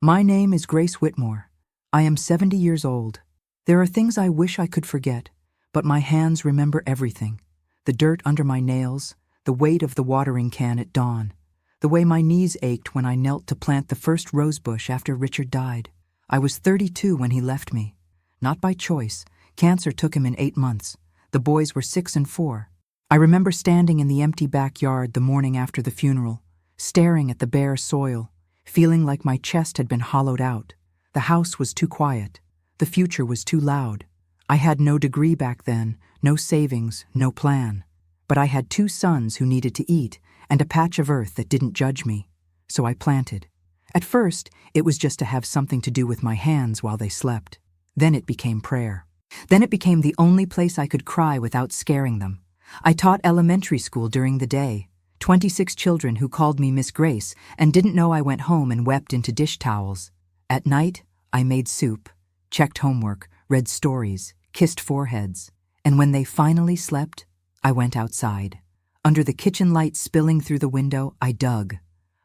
My name is Grace Whitmore. I am 70 years old. There are things I wish I could forget, but my hands remember everything. The dirt under my nails, the weight of the watering can at dawn, the way my knees ached when I knelt to plant the first rosebush after Richard died. I was 32 when he left me. Not by choice. Cancer took him in 8 months. The boys were 6 and 4. I remember standing in the empty backyard the morning after the funeral, staring at the bare soil, feeling like my chest had been hollowed out. The house was too quiet. The future was too loud. I had no degree back then, no savings, no plan. But I had 2 sons who needed to eat and a patch of earth that didn't judge me. So I planted. At first, it was just to have something to do with my hands while they slept. Then it became prayer. Then it became the only place I could cry without scaring them. I taught elementary school during the day. 26 children who called me Miss Grace and didn't know I went home and wept into dish towels. At night, I made soup, checked homework, read stories, kissed foreheads. And when they finally slept, I went outside. Under the kitchen light spilling through the window, I dug.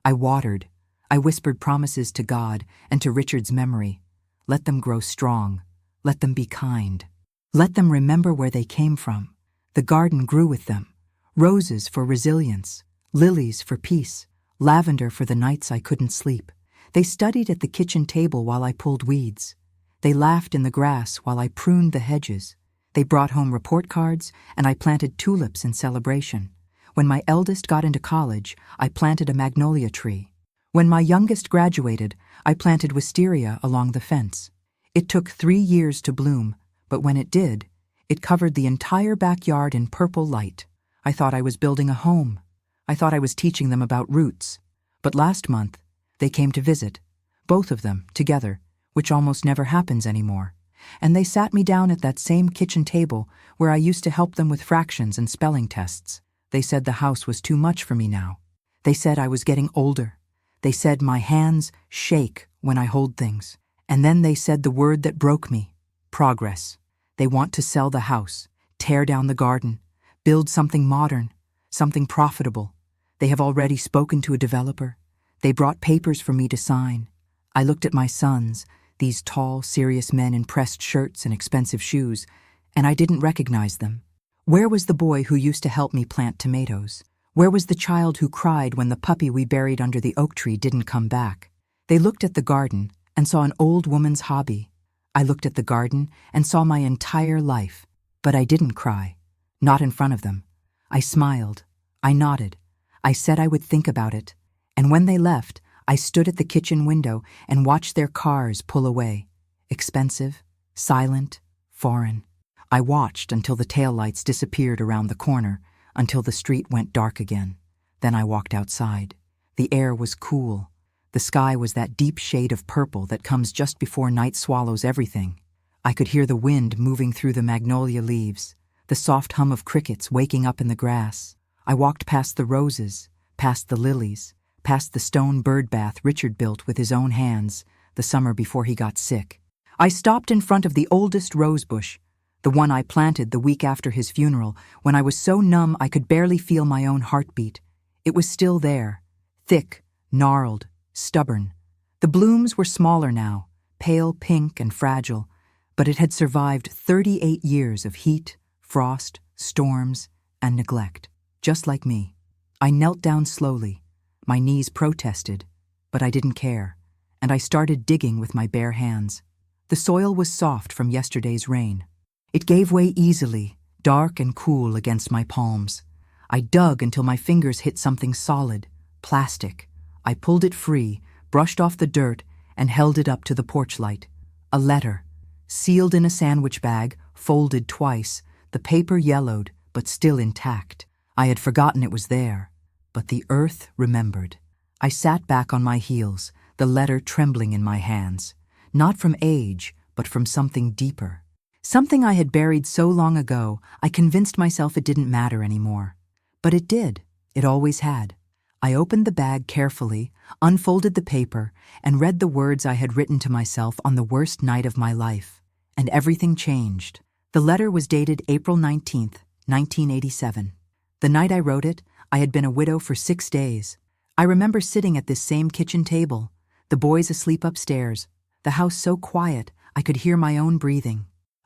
I watered. I whispered promises to God and to Richard's memory. Let them grow strong. Let them be kind. Let them remember where they came from. The garden grew with them. Roses for resilience, lilies for peace, lavender for the nights I couldn't sleep. They studied at the kitchen table while I pulled weeds. They laughed in the grass while I pruned the hedges. They brought home report cards, and I planted tulips in celebration. When my eldest got into college, I planted a magnolia tree. When my youngest graduated, I planted wisteria along the fence. It took 3 years to bloom, but when it did, it covered the entire backyard in purple light. I thought I was building a home. I thought I was teaching them about roots. But last month, they came to visit, both of them together, which almost never happens anymore. And they sat me down at that same kitchen table where I used to help them with fractions and spelling tests. They said the house was too much for me now. They said I was getting older. They said my hands shake when I hold things. And then they said the word that broke me: progress. They want to sell the house, tear down the garden, build something modern, something profitable. They have already spoken to a developer. They brought papers for me to sign. I looked at my sons, these tall, serious men in pressed shirts and expensive shoes, and I didn't recognize them. Where was the boy who used to help me plant tomatoes? Where was the child who cried when the puppy we buried under the oak tree didn't come back? They looked at the garden and saw an old woman's hobby. I looked at the garden and saw my entire life, but I didn't cry. Not in front of them. I smiled. I nodded. I said I would think about it. And when they left, I stood at the kitchen window and watched their cars pull away. Expensive, silent, foreign. I watched until the taillights disappeared around the corner, until the street went dark again. Then I walked outside. The air was cool. The sky was that deep shade of purple that comes just before night swallows everything. I could hear the wind moving through the magnolia leaves, the soft hum of crickets waking up in the grass. I walked past the roses, past the lilies, past the stone bird bath Richard built with his own hands the summer before he got sick. I stopped in front of the oldest rosebush, the one I planted the week after his funeral, when I was so numb I could barely feel my own heartbeat. It was still there, thick, gnarled, stubborn. The blooms were smaller now, pale pink and fragile, but it had survived 38 years of heat, frost, storms, and neglect, just like me. I knelt down slowly. My knees protested, but I didn't care, and I started digging with my bare hands. The soil was soft from yesterday's rain. It gave way easily, dark and cool against my palms. I dug until my fingers hit something solid, plastic. I pulled it free, brushed off the dirt, and held it up to the porch light. A letter, sealed in a sandwich bag, folded twice, the paper yellowed, but still intact. I had forgotten it was there, but the earth remembered. I sat back on my heels, the letter trembling in my hands, not from age, but from something deeper. Something I had buried so long ago, I convinced myself it didn't matter anymore. But it did. It always had. I opened the bag carefully, unfolded the paper, and read the words I had written to myself on the worst night of my life. And everything changed. The letter was dated April 19th, 1987. The night I wrote it, I had been a widow for 6 days. I remember sitting at this same kitchen table, The boys asleep upstairs, the house so quiet I could hear my own breathing.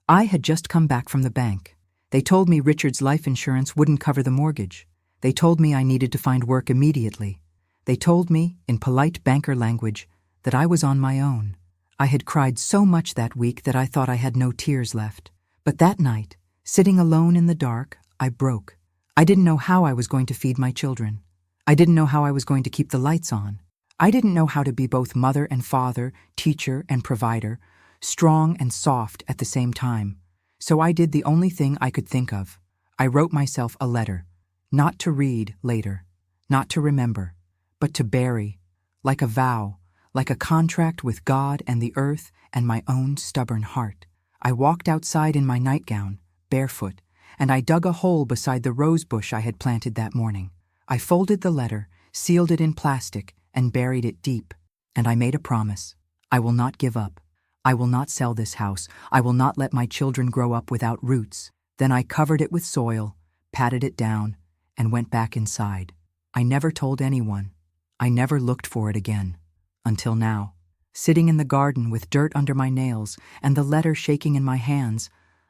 I had just come back from the bank. They told me Richard's life insurance wouldn't cover the mortgage. They told me I needed to find work immediately. They told me, in polite banker language, that I was on my own. I had cried so much that week that I thought I had no tears left. But that night, sitting alone in the dark, I broke. I didn't know how I was going to feed my children. I didn't know how I was going to keep the lights on. I didn't know how to be both mother and father, teacher and provider, strong and soft at the same time. So I did the only thing I could think of. I wrote myself a letter, not to read later, not to remember, but to bury, like a vow, like a contract with God and the earth and my own stubborn heart. I walked outside in my nightgown, barefoot, and I dug a hole beside the rosebush I had planted that morning. I folded the letter, sealed it in plastic, and buried it deep. And I made a promise. I will not give up. I will not sell this house. I will not let my children grow up without roots. Then I covered it with soil, patted it down, and went back inside. I never told anyone. I never looked for it again. Until now. Sitting in the garden with dirt under my nails and the letter shaking in my hands,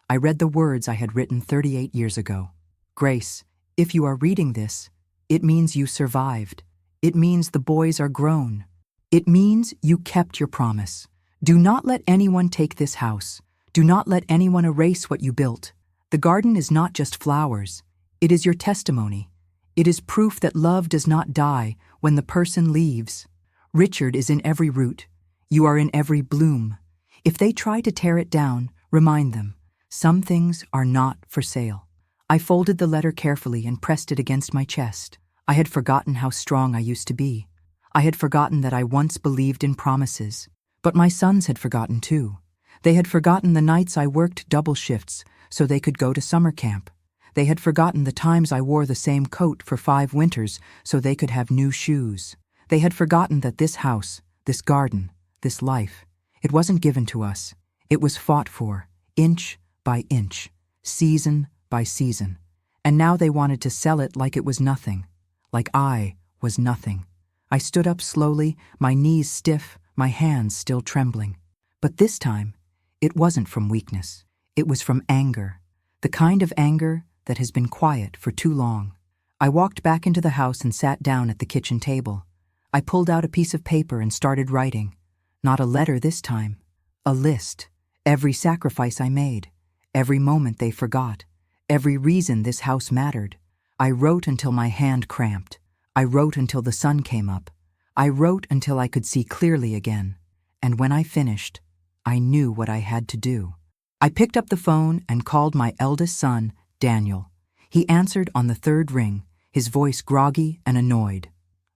I read the words I had written 38 years ago. Grace, if you are reading this, it means you survived. It means the boys are grown. It means you kept your promise. Do not let anyone take this house. Do not let anyone erase what you built. The garden is not just flowers. It is your testimony. It is proof that love does not die when the person leaves. Richard is in every root. You are in every bloom. If they try to tear it down, remind them. Some things are not for sale. I folded the letter carefully and pressed it against my chest. I had forgotten how strong I used to be. I had forgotten that I once believed in promises. But my sons had forgotten too. They had forgotten the nights I worked double shifts so they could go to summer camp. They had forgotten the times I wore the same coat for 5 winters so they could have new shoes. They had forgotten that this house, this garden, this life, it wasn't given to us. It was fought for, inch by inch, season by season. And now they wanted to sell it like it was nothing, like I was nothing. I stood up slowly, my knees stiff, my hands still trembling. But this time, it wasn't from weakness. It was from anger, the kind of anger that has been quiet for too long. I walked back into the house and sat down at the kitchen table. I pulled out a piece of paper and started writing. Not a letter this time, a list. Every sacrifice I made, every moment they forgot, every reason this house mattered. I wrote until my hand cramped. I wrote until the sun came up. I wrote until I could see clearly again. And when I finished, I knew what I had to do. I picked up the phone and called my eldest son, Daniel. He answered on the 3rd ring, his voice groggy and annoyed.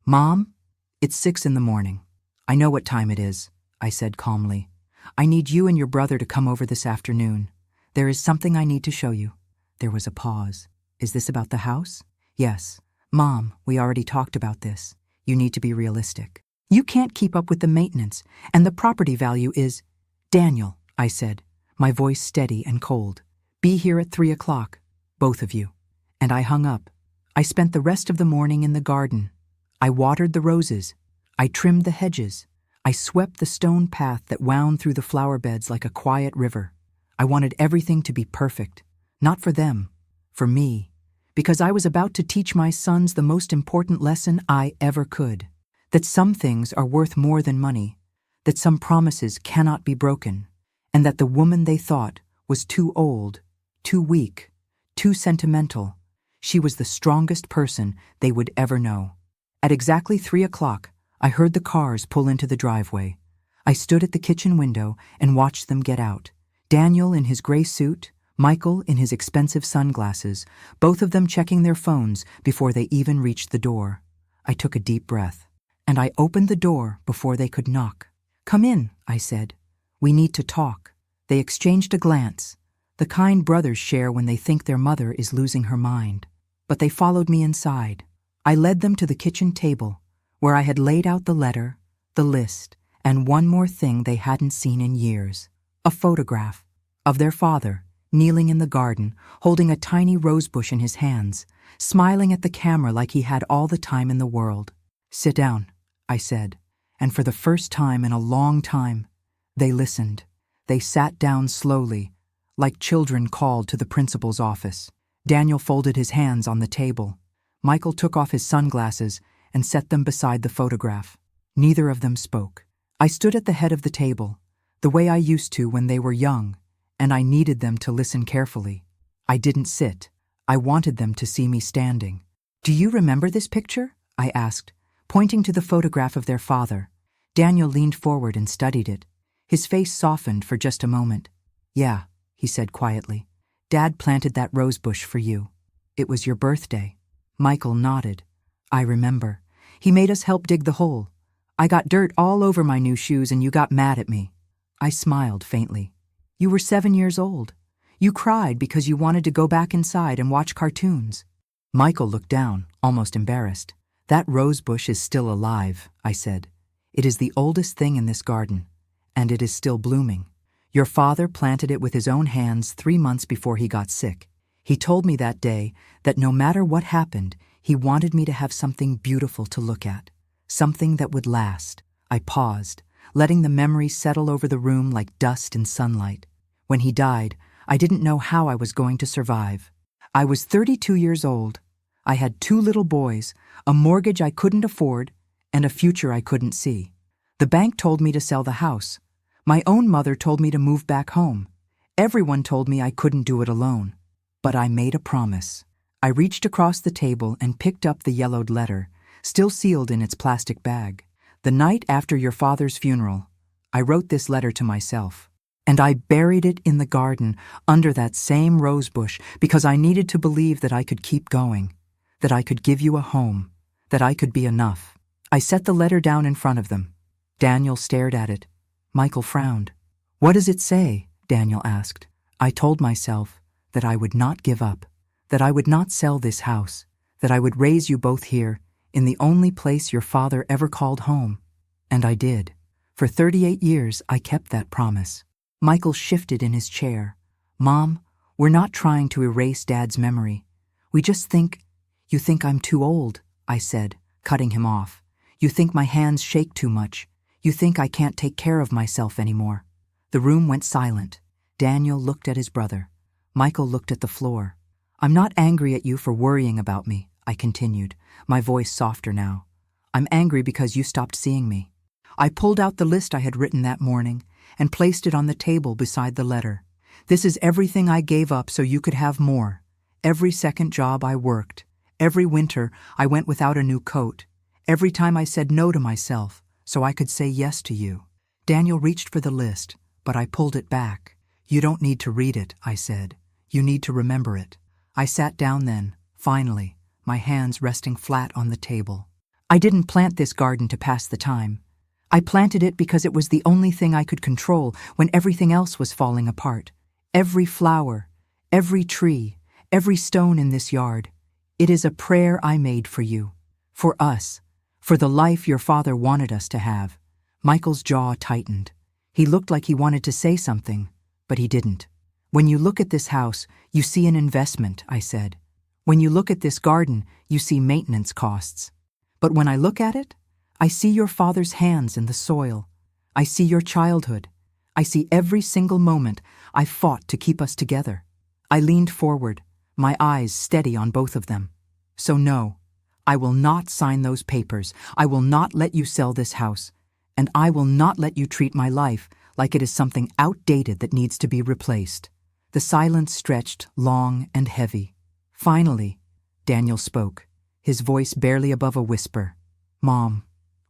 Mom? It's 6 a.m. I know what time it is, I said calmly. I need you and your brother to come over this afternoon. There is something I need to show you. There was a pause. Is this about the house? Yes. Mom, we already talked about this. You need to be realistic. You can't keep up with the maintenance, and the property value is... Daniel, I said, my voice steady and cold. Be here at 3 o'clock, both of you. And I hung up. I spent the rest of the morning in the garden. I watered the roses. I trimmed the hedges. I swept the stone path that wound through the flower beds like a quiet river. I wanted everything to be perfect. Not for them, for me. Because I was about to teach my sons the most important lesson I ever could. That some things are worth more than money. That some promises cannot be broken. And that the woman they thought was too old, too weak, too sentimental. She was the strongest person they would ever know. At exactly 3 o'clock, I heard the cars pull into the driveway. I stood at the kitchen window and watched them get out. Daniel in his gray suit, Michael in his expensive sunglasses, both of them checking their phones before they even reached the door. I took a deep breath, and I opened the door before they could knock. Come in, I said. We need to talk. They exchanged a glance, the kind brothers share when they think their mother is losing her mind. But they followed me inside. I led them to the kitchen table, where I had laid out the letter, the list, and one more thing they hadn't seen in years. A photograph of their father, kneeling in the garden, holding a tiny rosebush in his hands, smiling at the camera like he had all the time in the world. Sit down, I said, And for the first time in a long time, they listened. They sat down slowly, like children called to the principal's office. Daniel folded his hands on the table. Michael took off his sunglasses and set them beside the photograph. Neither of them spoke. I stood at the head of the table, the way I used to when they were young, and I needed them to listen carefully. I didn't sit. I wanted them to see me standing. "Do you remember this picture?" I asked, pointing to the photograph of their father. Daniel leaned forward and studied it. His face softened for just a moment. "Yeah," he said quietly. "Dad planted that rosebush for you. It was your birthday." Michael nodded. "I remember. He made us help dig the hole. I got dirt all over my new shoes and you got mad at me." I smiled faintly. "You were 7 years old. You cried because you wanted to go back inside and watch cartoons." Michael looked down, almost embarrassed. "That rosebush is still alive," I said. "It is the oldest thing in this garden, and it is still blooming. Your father planted it with his own hands 3 months before he got sick. He told me that day that no matter what happened, he wanted me to have something beautiful to look at, something that would last." I paused, letting the memory settle over the room like dust in sunlight. When he died, I didn't know how I was going to survive. I was 32 years old. I had 2 little boys, a mortgage I couldn't afford, and a future I couldn't see. The bank told me to sell the house. My own mother told me to move back home. Everyone told me I couldn't do it alone. But I made a promise. I reached across the table and picked up the yellowed letter, still sealed in its plastic bag. "The night after your father's funeral, I wrote this letter to myself. And I buried it in the garden under that same rosebush because I needed to believe that I could keep going, that I could give you a home, that I could be enough." I set the letter down in front of them. Daniel stared at it. Michael frowned. "What does it say?" Daniel asked. I told myself that I would not give up, that I would not sell this house, that I would raise you both here, in the only place your father ever called home. And I did. For 38 years, I kept that promise. Michael shifted in his chair. "Mom, we're not trying to erase Dad's memory. We just think—" "You think I'm too old," I said, cutting him off. "You think my hands shake too much. You think I can't take care of myself anymore." The room went silent. Daniel looked at his brother. Michael looked at the floor. "I'm not angry at you for worrying about me," I continued, my voice softer now. "I'm angry because you stopped seeing me." I pulled out the list I had written that morning and placed it on the table beside the letter. "This is everything I gave up so you could have more. Every second job I worked. Every winter I went without a new coat. Every time I said no to myself so I could say yes to you." Daniel reached for the list, but I pulled it back. "You don't need to read it," I said. "You need to remember it." I sat down then, finally, my hands resting flat on the table. I didn't plant this garden to pass the time. I planted it because it was the only thing I could control when everything else was falling apart. Every flower, every tree, every stone in this yard. It is a prayer I made for you, for us, for the life your father wanted us to have. Michael's jaw tightened. He looked like he wanted to say something, but he didn't. "When you look at this house, you see an investment," I said. "When you look at this garden, you see maintenance costs. But when I look at it, I see your father's hands in the soil. I see your childhood. I see every single moment I fought to keep us together." I leaned forward, my eyes steady on both of them. "So no, I will not sign those papers. I will not let you sell this house. And I will not let you treat my life like it is something outdated that needs to be replaced." The silence stretched long and heavy. Finally, Daniel spoke, his voice barely above a whisper. "Mom,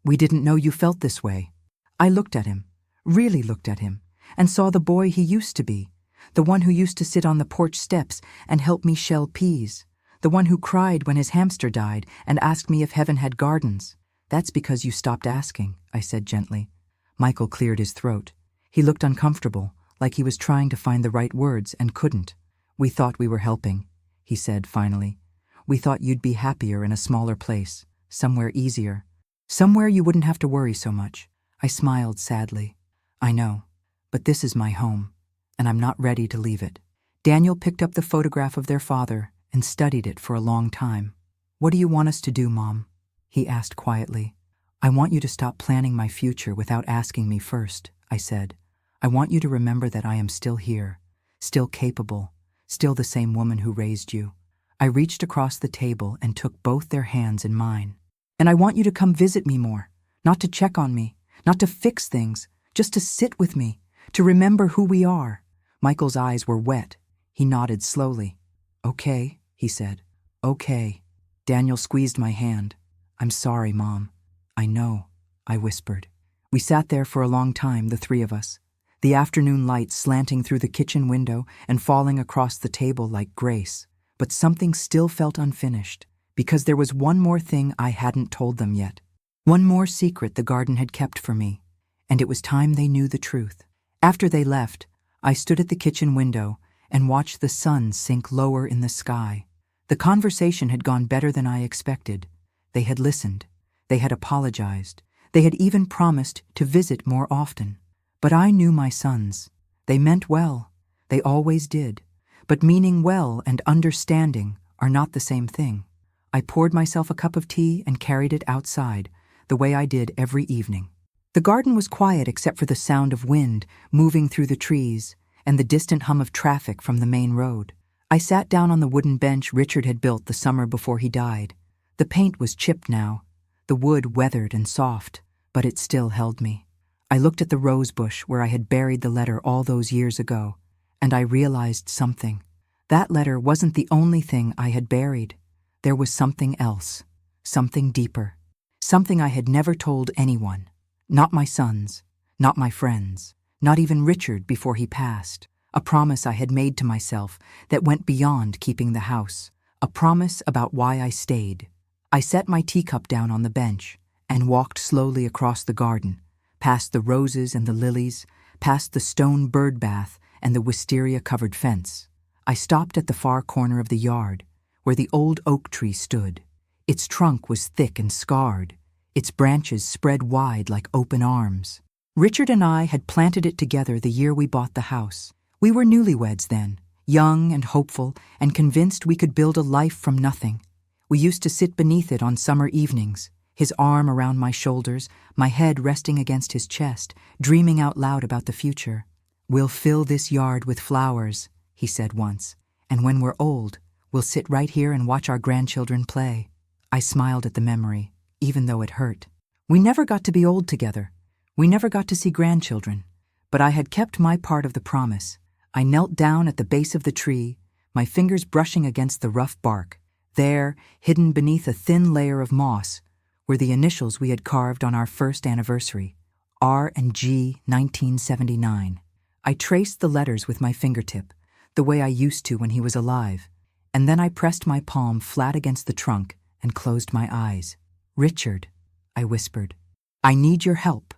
we didn't know you felt this way." I looked at him, really looked at him, and saw the boy he used to be, the one who used to sit on the porch steps and help me shell peas, the one who cried when his hamster died and asked me if heaven had gardens. "That's because you stopped asking," I said gently. Michael cleared his throat. He looked uncomfortable, like he was trying to find the right words and couldn't. "We thought we were helping," he said finally. "We thought you'd be happier in a smaller place, somewhere easier, somewhere you wouldn't have to worry so much." I smiled sadly. "I know, but this is my home, and I'm not ready to leave it." Daniel picked up the photograph of their father and studied it for a long time. "What do you want us to do, Mom?" he asked quietly. I want you to stop planning my future without asking me first, I said. I want you to remember that I am still here, still capable, still the same woman who raised you. I reached across the table and took both their hands in mine. And I want you to come visit me more, not to check on me, not to fix things, just to sit with me, to remember who we are. Michael's eyes were wet. He nodded slowly. Okay, he said. Okay. Daniel squeezed my hand. I'm sorry, Mom. I know, I whispered. We sat there for a long time, the three of us, the afternoon light slanting through the kitchen window and falling across the table like grace. But something still felt unfinished, because there was one more thing I hadn't told them yet. One more secret the garden had kept for me, and it was time they knew the truth. After they left, I stood at the kitchen window and watched the sun sink lower in the sky. The conversation had gone better than I expected. They had listened. They had apologized. They had even promised to visit more often. But I knew my sons. They meant well. They always did. But meaning well and understanding are not the same thing. I poured myself a cup of tea and carried it outside, the way I did every evening. The garden was quiet except for the sound of wind moving through the trees and the distant hum of traffic from the main road. I sat down on the wooden bench Richard had built the summer before he died. The paint was chipped now, the wood weathered and soft, but it still held me. I looked at the rosebush where I had buried the letter all those years ago, and I realized something. That letter wasn't the only thing I had buried. There was something else, something deeper, something I had never told anyone. Not my sons, not my friends, not even Richard before he passed. A promise I had made to myself that went beyond keeping the house. A promise about why I stayed. I set my teacup down on the bench and walked slowly across the garden, past the roses and the lilies, past the stone bird bath and the wisteria-covered fence. I stopped at the far corner of the yard, where the old oak tree stood. Its trunk was thick and scarred, its branches spread wide like open arms. Richard and I had planted it together the year we bought the house. We were newlyweds then, young and hopeful, and convinced we could build a life from nothing. We used to sit beneath it on summer evenings, his arm around my shoulders, my head resting against his chest, dreaming out loud about the future. We'll fill this yard with flowers, he said once, and when we're old, we'll sit right here and watch our grandchildren play. I smiled at the memory, even though it hurt. We never got to be old together. We never got to see grandchildren. But I had kept my part of the promise. I knelt down at the base of the tree, my fingers brushing against the rough bark. There, hidden beneath a thin layer of moss, were the initials we had carved on our first anniversary, R and G 1979. I traced the letters with my fingertip, the way I used to when he was alive, and then I pressed my palm flat against the trunk and closed my eyes. Richard, I whispered, I need your help.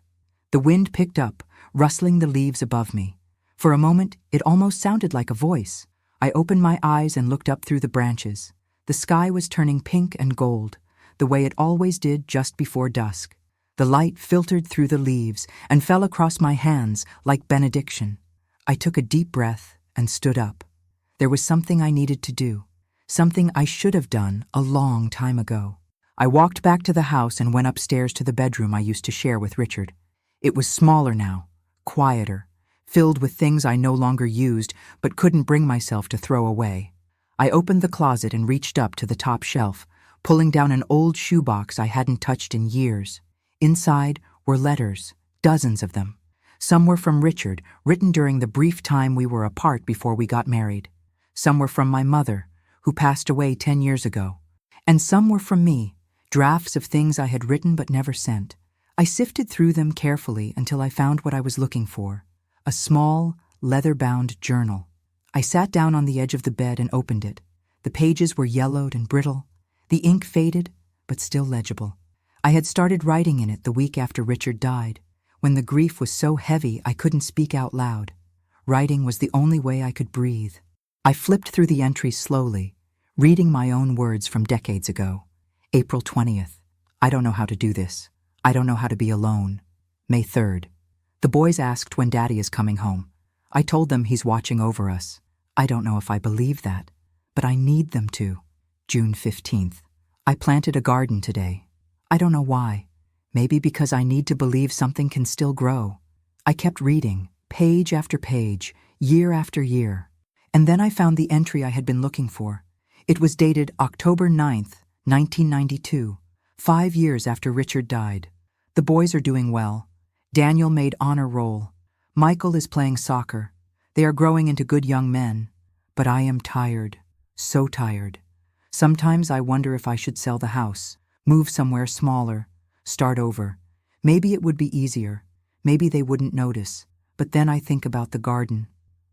The wind picked up, rustling the leaves above me. For a moment, it almost sounded like a voice. I opened my eyes and looked up through the branches. The sky was turning pink and gold, the way it always did just before dusk. The light filtered through the leaves and fell across my hands like benediction. I took a deep breath and stood up. There was something I needed to do, something I should have done a long time ago. I walked back to the house and went upstairs to the bedroom I used to share with Richard. It was smaller now, quieter, filled with things I no longer used but couldn't bring myself to throw away. I opened the closet and reached up to the top shelf, pulling down an old shoebox I hadn't touched in years. Inside were letters, dozens of them. Some were from Richard, written during the brief time we were apart before we got married. Some were from my mother, who passed away 10 years ago. And some were from me, drafts of things I had written but never sent. I sifted through them carefully until I found what I was looking for, a small, leather-bound journal. I sat down on the edge of the bed and opened it. The pages were yellowed and brittle, the ink faded, but still legible. I had started writing in it the week after Richard died, when the grief was so heavy I couldn't speak out loud. Writing was the only way I could breathe. I flipped through the entries slowly, reading my own words from decades ago. April 20th. I don't know how to do this. I don't know how to be alone. May 3rd. The boys asked when Daddy is coming home. I told them he's watching over us. I don't know if I believe that, but I need them to. June 15th. I planted a garden today. I don't know why. Maybe because I need to believe something can still grow. I kept reading, page after page, year after year. And then I found the entry I had been looking for. It was dated October 9th, 1992, 5 years after Richard died. The boys are doing well. Daniel made honor roll. Michael is playing soccer. They are growing into good young men. But I am tired, so tired. Sometimes I wonder if I should sell the house, move somewhere smaller, start over. Maybe it would be easier. Maybe they wouldn't notice. But then I think about the garden,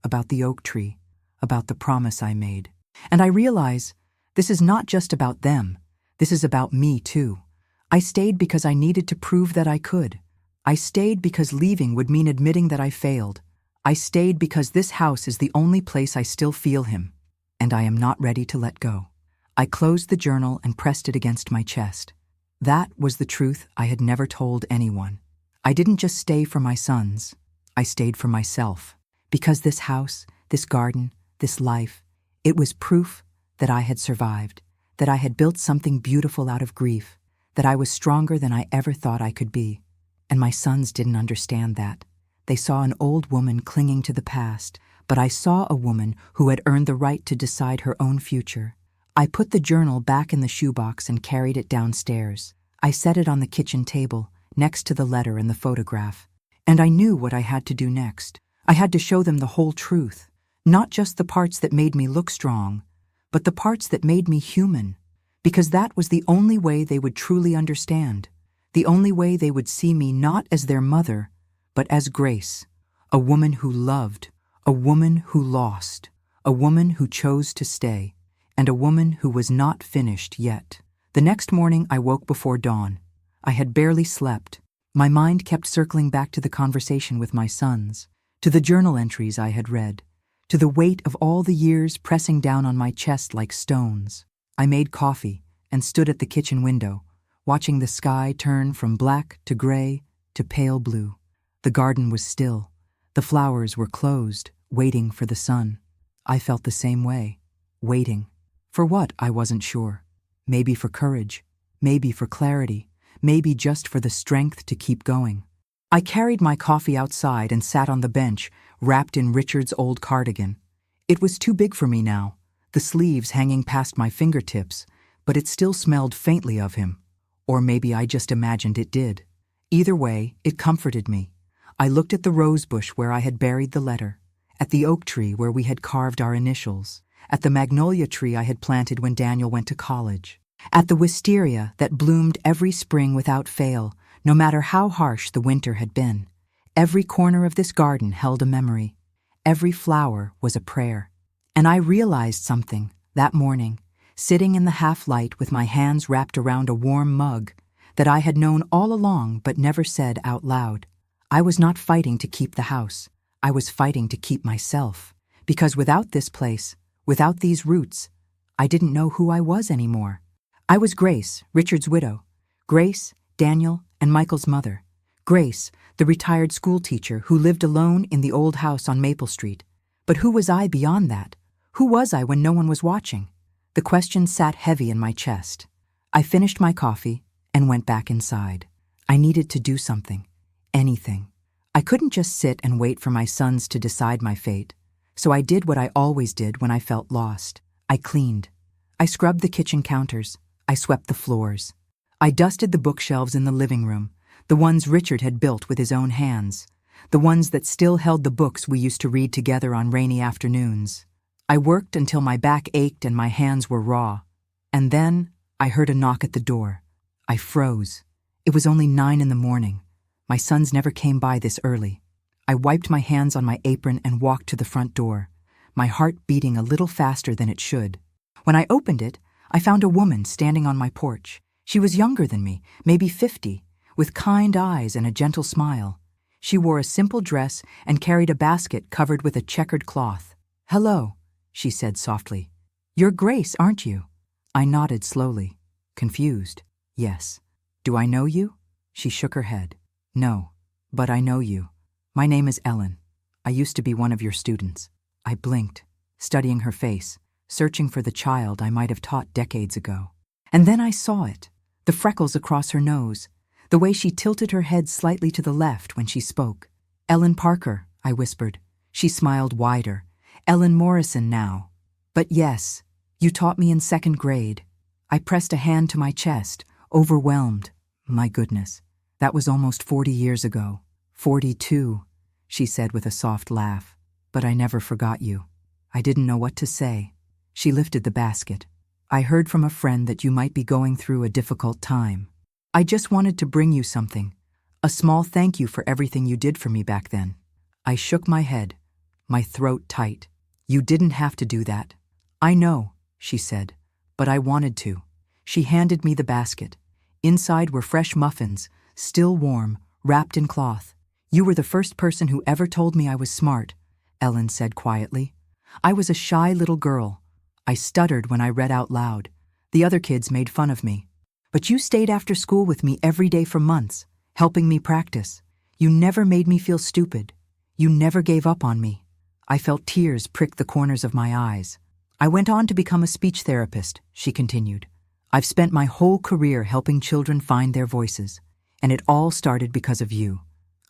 about the oak tree, about the promise I made. And I realize this is not just about them. This is about me too. I stayed because I needed to prove that I could. I stayed because leaving would mean admitting that I failed. I stayed because this house is the only place I still feel him, and I am not ready to let go. I closed the journal and pressed it against my chest. That was the truth I had never told anyone. I didn't just stay for my sons. I stayed for myself. Because this house, this garden, this life, it was proof that I had survived, that I had built something beautiful out of grief, that I was stronger than I ever thought I could be. And my sons didn't understand that. They saw an old woman clinging to the past, but I saw a woman who had earned the right to decide her own future. I put the journal back in the shoebox and carried it downstairs. I set it on the kitchen table, next to the letter and the photograph. And I knew what I had to do next. I had to show them the whole truth, not just the parts that made me look strong, but the parts that made me human, because that was the only way they would truly understand, the only way they would see me not as their mother, but as Grace, a woman who loved, a woman who lost, a woman who chose to stay, and a woman who was not finished yet. The next morning I woke before dawn. I had barely slept. My mind kept circling back to the conversation with my sons, to the journal entries I had read, to the weight of all the years pressing down on my chest like stones. I made coffee and stood at the kitchen window, watching the sky turn from black to gray to pale blue. The garden was still. The flowers were closed, waiting for the sun. I felt the same way, waiting. For what, I wasn't sure. Maybe for courage, maybe for clarity, maybe just for the strength to keep going. I carried my coffee outside and sat on the bench, wrapped in Richard's old cardigan. It was too big for me now, the sleeves hanging past my fingertips, but it still smelled faintly of him. Or maybe I just imagined it did. Either way, it comforted me. I looked at the rosebush where I had buried the letter, at the oak tree where we had carved our initials, at the magnolia tree I had planted when Daniel went to college, at the wisteria that bloomed every spring without fail, no matter how harsh the winter had been. Every corner of this garden held a memory. Every flower was a prayer. And I realized something that morning, sitting in the half-light with my hands wrapped around a warm mug, that I had known all along but never said out loud. I was not fighting to keep the house. I was fighting to keep myself. Because without this place, without these roots, I didn't know who I was anymore. I was Grace, Richard's widow. Grace, Daniel, and Michael's mother. Grace, the retired school teacher who lived alone in the old house on Maple Street. But who was I beyond that? Who was I when no one was watching? The question sat heavy in my chest. I finished my coffee and went back inside. I needed to do something. Anything. I couldn't just sit and wait for my sons to decide my fate. So I did what I always did when I felt lost. I cleaned. I scrubbed the kitchen counters. I swept the floors. I dusted the bookshelves in the living room, the ones Richard had built with his own hands, the ones that still held the books we used to read together on rainy afternoons. I worked until my back ached and my hands were raw. And then I heard a knock at the door. I froze. It was only 9 in the morning. My sons never came by this early. I wiped my hands on my apron and walked to the front door, my heart beating a little faster than it should. When I opened it, I found a woman standing on my porch. She was younger than me, maybe 50, with kind eyes and a gentle smile. She wore a simple dress and carried a basket covered with a checkered cloth. "Hello," she said softly. "You're Grace, aren't you?" I nodded slowly, confused. "Yes." "Do I know you?" She shook her head. "No, but I know you. My name is Ellen. I used to be one of your students." I blinked, studying her face, searching for the child I might have taught decades ago. And then I saw it, the freckles across her nose, the way she tilted her head slightly to the left when she spoke. "Ellen Parker," I whispered. She smiled wider. "Ellen Morrison now. But yes, you taught me in second grade." I pressed a hand to my chest, overwhelmed. My goodness, that was almost 40 years ago. 42, she said with a soft laugh. "But I never forgot you." I didn't know what to say. She lifted the basket. "I heard from a friend that you might be going through a difficult time. I just wanted to bring you something, a small thank you for everything you did for me back then." I shook my head, my throat tight. "You didn't have to do that." "I know," she said, "but I wanted to." She handed me the basket. Inside were fresh muffins, still warm, wrapped in cloth. "You were the first person who ever told me I was smart," Ellen said quietly. "I was a shy little girl. I stuttered when I read out loud. The other kids made fun of me. But you stayed after school with me every day for months, helping me practice. You never made me feel stupid. You never gave up on me." I felt tears prick the corners of my eyes. "I went on to become a speech therapist," she continued. "I've spent my whole career helping children find their voices, and it all started because of you."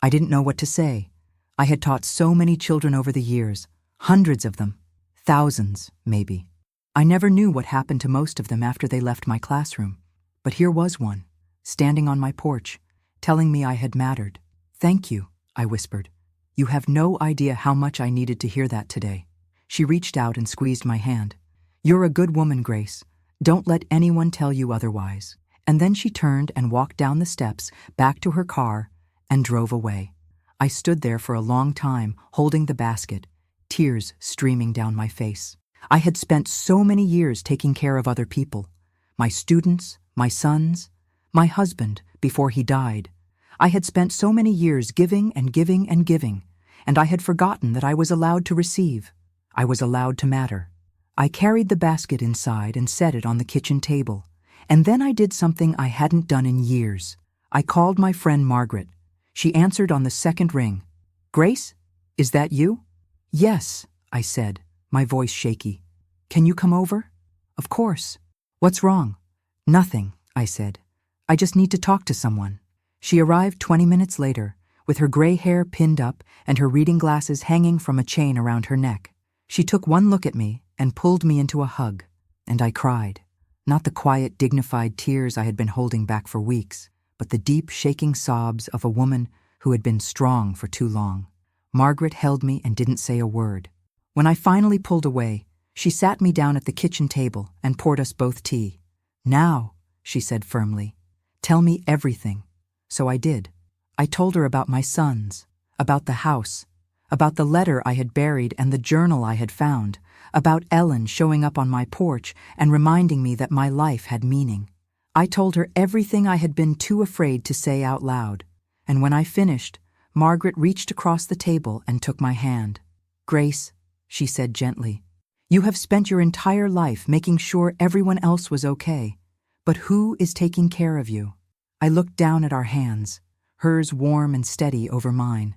I didn't know what to say. I had taught so many children over the years, hundreds of them, thousands, maybe. I never knew what happened to most of them after they left my classroom. But here was one, standing on my porch, telling me I had mattered. "Thank you," I whispered. "You have no idea how much I needed to hear that today." She reached out and squeezed my hand. "You're a good woman, Grace. Don't let anyone tell you otherwise." And then she turned and walked down the steps, back to her car, and drove away. I stood there for a long time, holding the basket, tears streaming down my face. I had spent so many years taking care of other people. My students, my sons, my husband before he died. I had spent so many years giving and giving and giving, and I had forgotten that I was allowed to receive. I was allowed to matter. I carried the basket inside and set it on the kitchen table. And then I did something I hadn't done in years. I called my friend Margaret. She answered on the second ring. "Grace, is that you?" "Yes," I said, my voice shaky. "Can you come over?" "Of course." "What's wrong?" "Nothing," I said. "I just need to talk to someone." She arrived 20 minutes later, with her gray hair pinned up and her reading glasses hanging from a chain around her neck. She took one look at me and pulled me into a hug, and I cried. Not the quiet, dignified tears I had been holding back for weeks, but the deep, shaking sobs of a woman who had been strong for too long. Margaret held me and didn't say a word. When I finally pulled away, she sat me down at the kitchen table and poured us both tea. "Now," she said firmly, "tell me everything." So I did. I told her about my sons, about the house, about the letter I had buried and the journal I had found, about Ellen showing up on my porch and reminding me that my life had meaning. I told her everything I had been too afraid to say out loud, and when I finished, Margaret reached across the table and took my hand. "Grace," she said gently, "you have spent your entire life making sure everyone else was okay, but who is taking care of you?" I looked down at our hands, hers warm and steady over mine.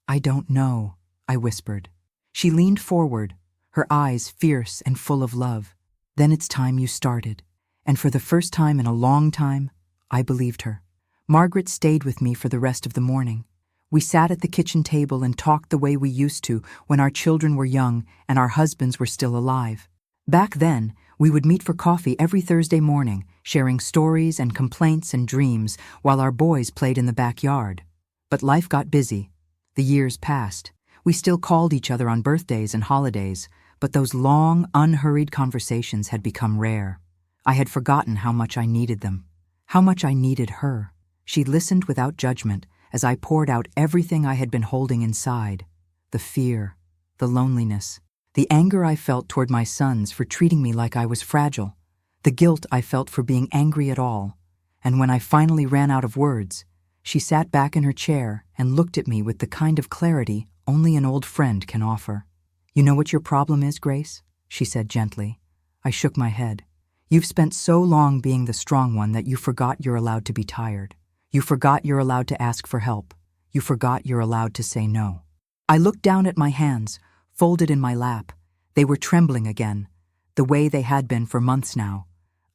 "I don't know," I whispered. She leaned forward, her eyes fierce and full of love. "Then it's time you started." And for the first time in a long time, I believed her. Margaret stayed with me for the rest of the morning. We sat at the kitchen table and talked the way we used to when our children were young and our husbands were still alive. Back then, we would meet for coffee every Thursday morning, sharing stories and complaints and dreams while our boys played in the backyard. But life got busy. The years passed. We still called each other on birthdays and holidays, but those long, unhurried conversations had become rare. I had forgotten how much I needed them, how much I needed her. She listened without judgment as I poured out everything I had been holding inside. The fear, the loneliness, the anger I felt toward my sons for treating me like I was fragile, the guilt I felt for being angry at all. And when I finally ran out of words, she sat back in her chair and looked at me with the kind of clarity only an old friend can offer. "You know what your problem is, Grace?" she said gently. I shook my head. "You've spent so long being the strong one that you forgot you're allowed to be tired. You forgot you're allowed to ask for help. You forgot you're allowed to say no." I looked down at my hands, folded in my lap. They were trembling again, the way they had been for months now.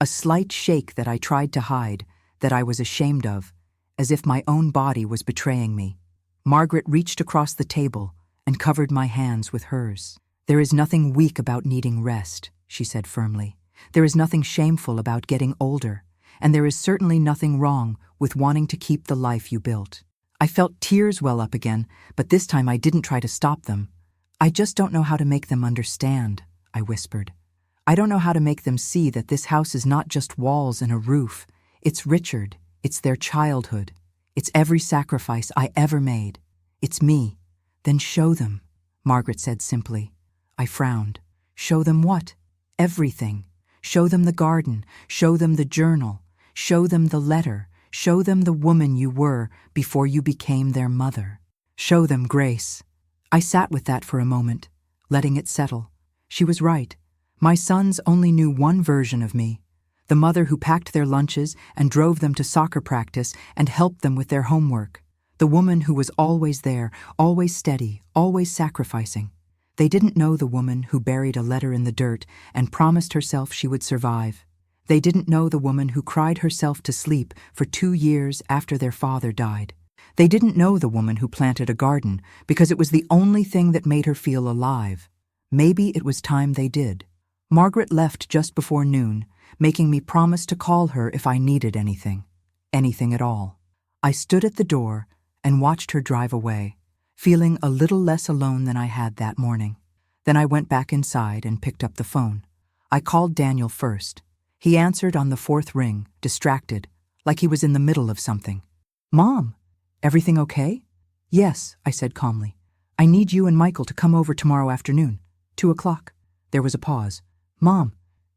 A slight shake that I tried to hide, that I was ashamed of, as if my own body was betraying me. Margaret reached across the table and covered my hands with hers. "There is nothing weak about needing rest," she said firmly. "There is nothing shameful about getting older, and there is certainly nothing wrong with wanting to keep the life you built." I felt tears well up again, but this time I didn't try to stop them. "I just don't know how to make them understand," I whispered. "I don't know how to make them see that this house is not just walls and a roof. It's Richard. It's their childhood. It's every sacrifice I ever made. It's me." "Then show them," Margaret said simply. I frowned. "Show them what?" "Everything. Show them the garden. Show them the journal. Show them the letter. Show them the woman you were before you became their mother. Show them grace." I sat with that for a moment, letting it settle. She was right. My sons only knew one version of me. The mother who packed their lunches and drove them to soccer practice and helped them with their homework. The woman who was always there, always steady, always sacrificing. They didn't know the woman who buried a letter in the dirt and promised herself she would survive. They didn't know the woman who cried herself to sleep for 2 years after their father died. They didn't know the woman who planted a garden because it was the only thing that made her feel alive. Maybe it was time they did. Margaret left just before noon, making me promise to call her if I needed anything. Anything at all. I stood at the door and watched her drive away, feeling a little less alone than I had that morning. Then I went back inside and picked up the phone. I called Daniel first. He answered on the 4th ring, distracted, like he was in the middle of something. "Mom, everything okay?" "Yes," I said calmly. "I need you and Michael to come over tomorrow afternoon, 2 o'clock. There was a pause. "Mom,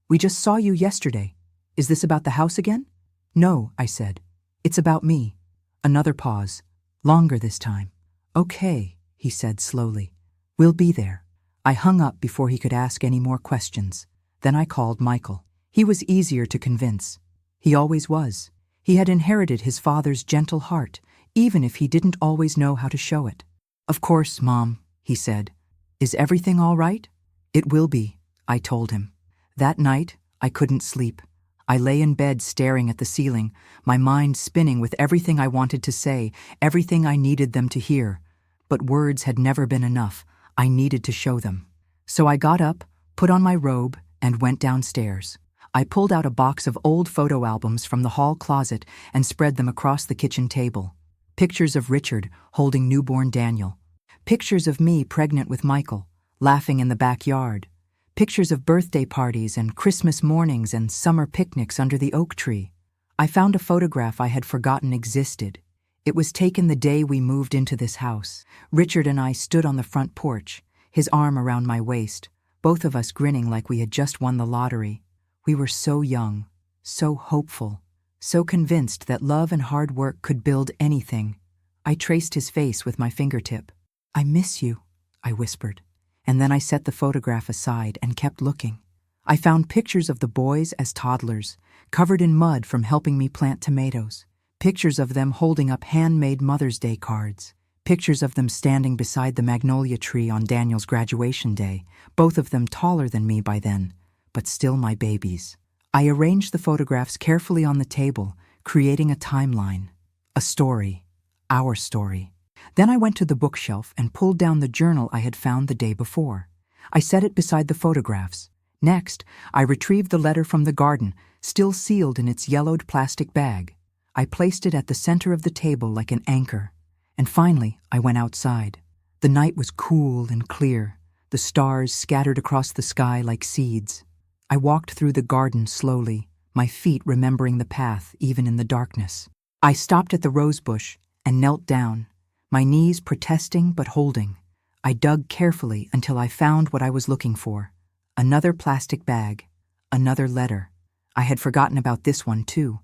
we just saw you yesterday. Is this about the house again?" "No," I said. "It's about me." Another pause, longer this time. "Okay," he said slowly. "We'll be there." I hung up before he could ask any more questions. Then I called Michael. He was easier to convince. He always was. He had inherited his father's gentle heart, even if he didn't always know how to show it. "Of course, Mom," he said. "Is everything all right?" "It will be," I told him. That night, I couldn't sleep. I lay in bed staring at the ceiling, my mind spinning with everything I wanted to say, everything I needed them to hear. But words had never been enough. I needed to show them. So I got up, put on my robe, and went downstairs. I pulled out a box of old photo albums from the hall closet and spread them across the kitchen table. Pictures of Richard holding newborn Daniel. Pictures of me pregnant with Michael, laughing in the backyard. Pictures of birthday parties and Christmas mornings and summer picnics under the oak tree. I found a photograph I had forgotten existed. It was taken the day we moved into this house. Richard and I stood on the front porch, his arm around my waist, both of us grinning like we had just won the lottery. We were so young, so hopeful, so convinced that love and hard work could build anything. I traced his face with my fingertip. "I miss you," I whispered. And then I set the photograph aside and kept looking. I found pictures of the boys as toddlers, covered in mud from helping me plant tomatoes. Pictures of them holding up handmade Mother's Day cards. Pictures of them standing beside the magnolia tree on Daniel's graduation day, both of them taller than me by then, but still my babies. I arranged the photographs carefully on the table, creating a timeline. A story. Our story. Then I went to the bookshelf and pulled down the journal I had found the day before. I set it beside the photographs. Next, I retrieved the letter from the garden, still sealed in its yellowed plastic bag. I placed it at the center of the table like an anchor. And finally, I went outside. The night was cool and clear, the stars scattered across the sky like seeds. I walked through the garden slowly, my feet remembering the path even in the darkness. I stopped at the rosebush and knelt down, my knees protesting but holding. I dug carefully until I found what I was looking for. Another plastic bag, another letter. I had forgotten about this one too.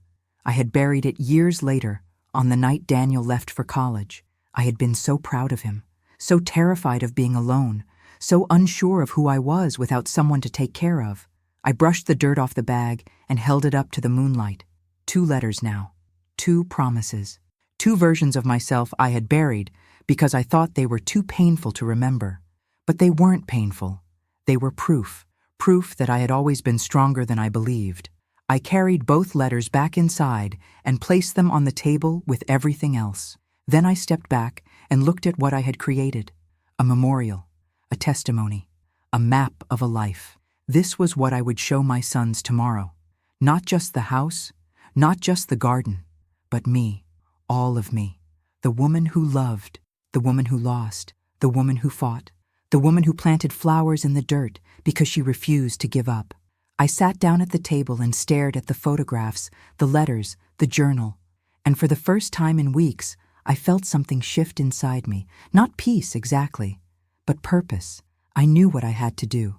I had buried it years later, on the night Daniel left for college. I had been so proud of him, so terrified of being alone, so unsure of who I was without someone to take care of. I brushed the dirt off the bag and held it up to the moonlight. 2 letters now. 2 promises. 2 versions of myself I had buried because I thought they were too painful to remember. But they weren't painful. They were proof. Proof that I had always been stronger than I believed. I carried both letters back inside and placed them on the table with everything else. Then I stepped back and looked at what I had created. A memorial, a testimony, a map of a life. This was what I would show my sons tomorrow. Not just the house, not just the garden, but me, all of me. The woman who loved, the woman who lost, the woman who fought, the woman who planted flowers in the dirt because she refused to give up. I sat down at the table and stared at the photographs, the letters, the journal, and for the first time in weeks, I felt something shift inside me. Not peace exactly, but purpose. I knew what I had to do.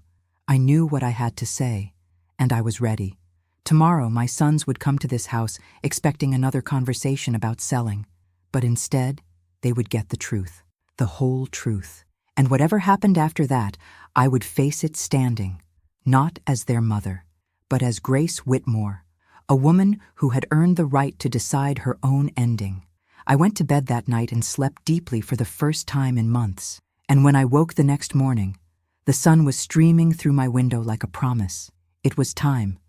I knew what I had to say, and I was ready. Tomorrow, my sons would come to this house expecting another conversation about selling, but instead, they would get the truth, the whole truth. And whatever happened after that, I would face it standing, not as their mother, but as Grace Whitmore, a woman who had earned the right to decide her own ending. I went to bed that night and slept deeply for the first time in months. And when I woke the next morning, the sun was streaming through my window like a promise. It was time.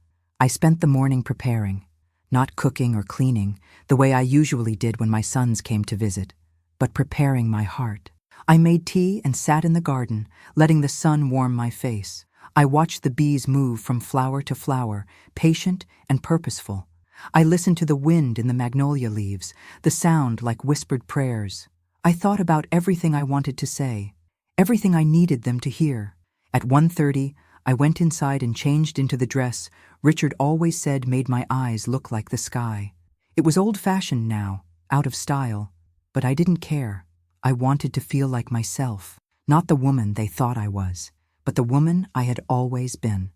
I spent the morning preparing, not cooking or cleaning the way I usually did when my sons came to visit, but preparing my heart. I made tea and sat in the garden, letting the sun warm my face. I watched the bees move from flower to flower, patient and purposeful. I listened to the wind in the magnolia leaves, the sound like whispered prayers. I thought about everything I wanted to say, everything I needed them to hear. At 1:30, I went inside and changed into the dress Richard always said made my eyes look like the sky. It was old-fashioned now, out of style, but I didn't care. I wanted to feel like myself, not the woman they thought I was, but the woman I had always been.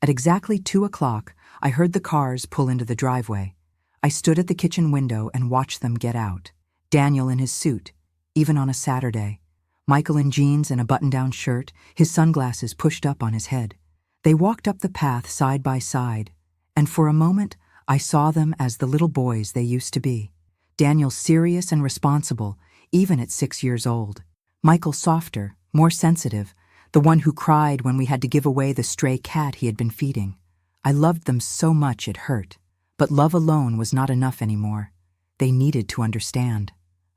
At exactly 2 o'clock, I heard the cars pull into the driveway. I stood at the kitchen window and watched them get out. Daniel in his suit, even on a Saturday. Michael in jeans and a button-down shirt, his sunglasses pushed up on his head. They walked up the path side by side, and for a moment, I saw them as the little boys they used to be. Daniel serious and responsible, even at 6 years old. Michael softer, more sensitive, the one who cried when we had to give away the stray cat he had been feeding. I loved them so much it hurt, but love alone was not enough anymore. They needed to understand.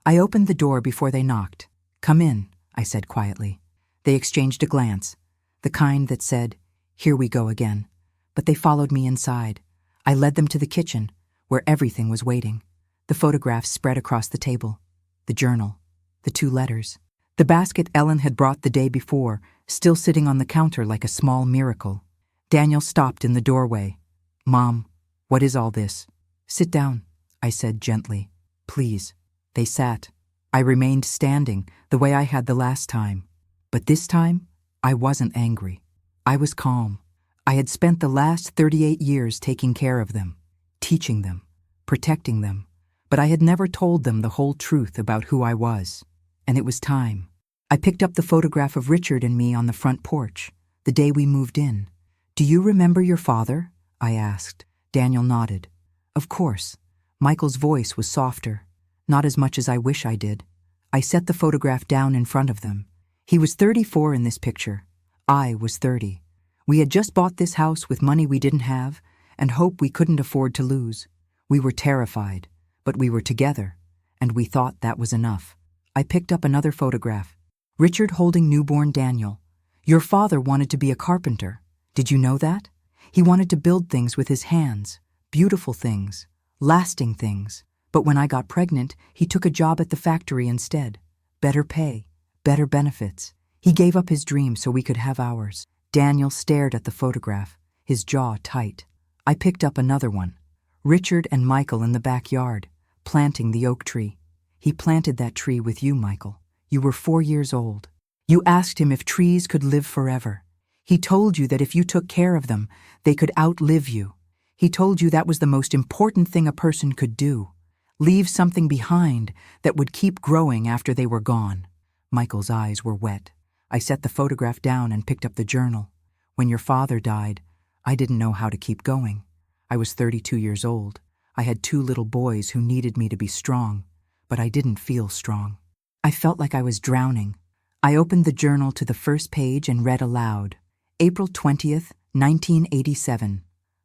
I opened the door before they knocked. "Come in," I said quietly. They exchanged a glance, the kind that said, "Here we go again." But they followed me inside. I led them to the kitchen, where everything was waiting. The photographs spread across the table, the journal, the 2 letters, the basket Ellen had brought the day before, still sitting on the counter like a small miracle. Daniel stopped in the doorway. "Mom, what is all this?" "Sit down," I said gently. "Please." They sat. I remained standing, the way I had the last time. But this time, I wasn't angry. I was calm. I had spent the last 38 years taking care of them, teaching them, protecting them, but I had never told them the whole truth about who I was. And it was time. I picked up the photograph of Richard and me on the front porch, the day we moved in. "Do you remember your father?" I asked. Daniel nodded. "Of course." Michael's voice was softer. Not as much as I wish I did. I set the photograph down in front of them. He was 34 in this picture. I was 30. We had just bought this house with money we didn't have and hope we couldn't afford to lose. We were terrified, but we were together, and we thought that was enough. I picked up another photograph. Richard holding newborn Daniel. "Your father wanted to be a carpenter. Did you know that? He wanted to build things with his hands, beautiful things, lasting things. But when I got pregnant, he took a job at the factory instead. Better pay, better benefits. He gave up his dream so we could have ours." Daniel stared at the photograph, his jaw tight. I picked up another one. Richard and Michael in the backyard, planting the oak tree. "He planted that tree with you, Michael. You were 4 years old. You asked him if trees could live forever. He told you that if you took care of them, they could outlive you. He told you that was the most important thing a person could do. Leave something behind that would keep growing after they were gone." Michael's eyes were wet. I set the photograph down and picked up the journal. "When your father died, I didn't know how to keep going. I was 32 years old. I had 2 little boys who needed me to be strong, but I didn't feel strong. I felt like I was drowning." I opened the journal to the first page and read aloud. "April 20th, 1987.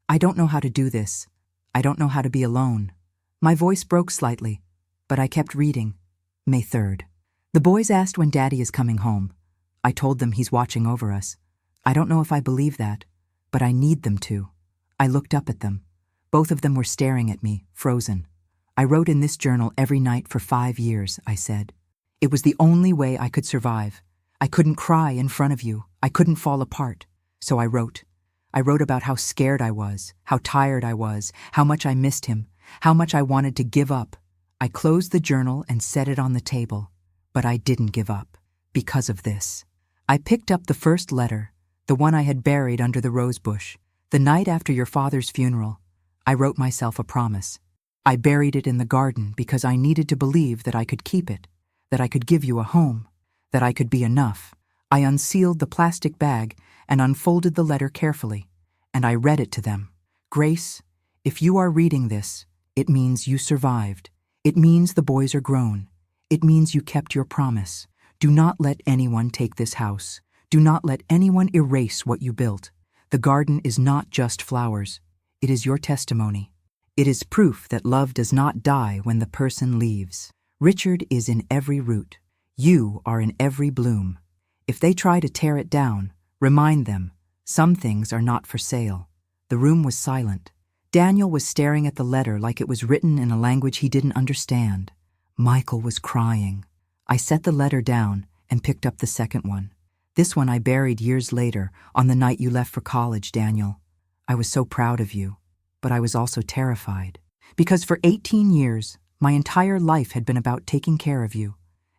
I don't know how to do this. I don't know how to be alone. My voice broke slightly, but I kept reading. May 3rd. The boys asked when Daddy is coming home. I told them he's watching over us. I don't know if I believe that, but I need them to. I looked up at them. Both of them were staring at me, frozen. I wrote in this journal every night for 5 years, I said. It was the only way I could survive. I couldn't cry in front of you. I couldn't fall apart. So I wrote. I wrote about how scared I was, how tired I was, how much I missed him, how much I wanted to give up. I closed the journal and set it on the table. But I didn't give up, because of this. I picked up the first letter, the one I had buried under the rosebush, the night after your father's funeral. I wrote myself a promise. I buried it in the garden because I needed to believe that I could keep it, that I could give you a home, that I could be enough. I unsealed the plastic bag and unfolded the letter carefully, and I read it to them. Grace, if you are reading this, it means you survived. It means the boys are grown. It means you kept your promise. Do not let anyone take this house. Do not let anyone erase what you built. The garden is not just flowers. It is your testimony. It is proof that love does not die when the person leaves. Richard is in every root. You are in every bloom. If they try to tear it down, remind them, some things are not for sale. The room was silent. Daniel was staring at the letter like it was written in a language he didn't understand. Michael was crying. I set the letter down and picked up the second one. This one I buried years later, on the night you left for college, Daniel. I was so proud of you, but I was also terrified. Because for 18 years, my entire life had been about taking care of you.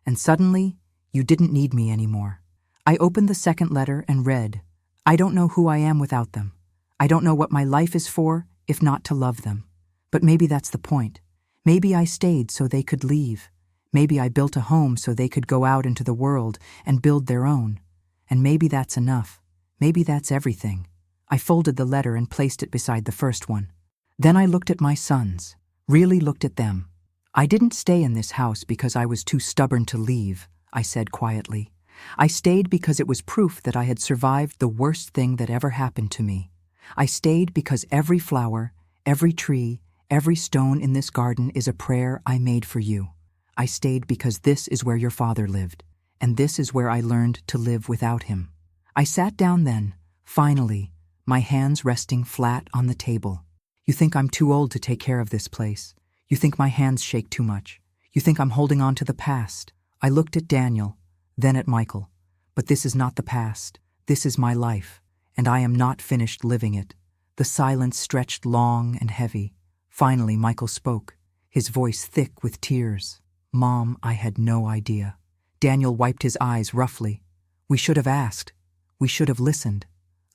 And suddenly, you didn't need me anymore. I opened the second letter and read, I don't know who I am without them. I don't know what my life is for, if not to love them. But maybe that's the point. Maybe I stayed so they could leave. Maybe I built a home so they could go out into the world and build their own. And maybe that's enough. Maybe that's everything. I folded the letter and placed it beside the first one. Then I looked at my sons, really looked at them. I didn't stay in this house because I was too stubborn to leave, I said quietly. I stayed because it was proof that I had survived the worst thing that ever happened to me. I stayed because every flower, every tree, every stone in this garden is a prayer I made for you. I stayed because this is where your father lived, and this is where I learned to live without him. I sat down then, finally, my hands resting flat on the table. You think I'm too old to take care of this place. You think my hands shake too much. You think I'm holding on to the past. I looked at Daniel, then at Michael. But this is not the past. This is my life, and I am not finished living it. The silence stretched long and heavy. Finally, Michael spoke, his voice thick with tears. Mom, I had no idea. Daniel wiped his eyes roughly. We should have asked. We should have listened.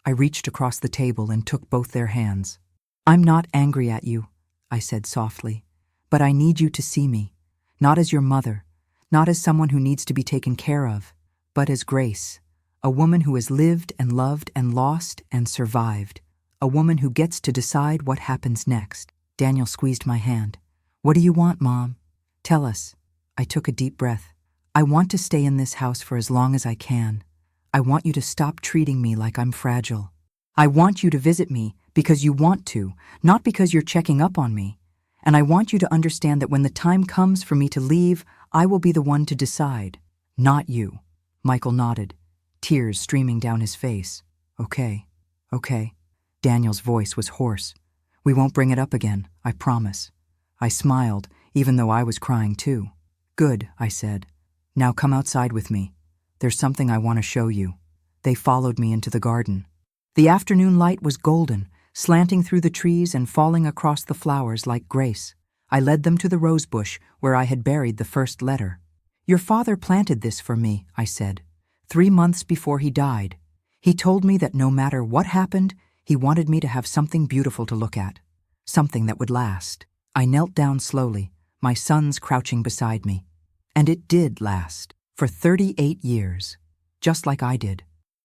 I reached across the table and took both their hands. I'm not angry at you, I said softly, but I need you to see me, not as your mother, not as someone who needs to be taken care of, but as Grace, a woman who has lived and loved and lost and survived, a woman who gets to decide what happens next. Daniel squeezed my hand. What do you want, Mom? Tell us. I took a deep breath. I want to stay in this house for as long as I can. I want you to stop treating me like I'm fragile. I want you to visit me because you want to, not because you're checking up on me. And I want you to understand that when the time comes for me to leave, I will be the one to decide, not you. Michael nodded, tears streaming down his face. Okay. Daniel's voice was hoarse. We won't bring it up again, I promise. I smiled, even though I was crying too. Good, I said. Now come outside with me. There's something I want to show you. They followed me into the garden. The afternoon light was golden, slanting through the trees and falling across the flowers like grace. I led them to the rosebush where I had buried the first letter. Your father planted this for me, I said, 3 months before he died. He told me that no matter what happened, he wanted me to have something beautiful to look at, something that would last. I knelt down slowly, my sons crouching beside me. And it did last, for 38 years, just like I did.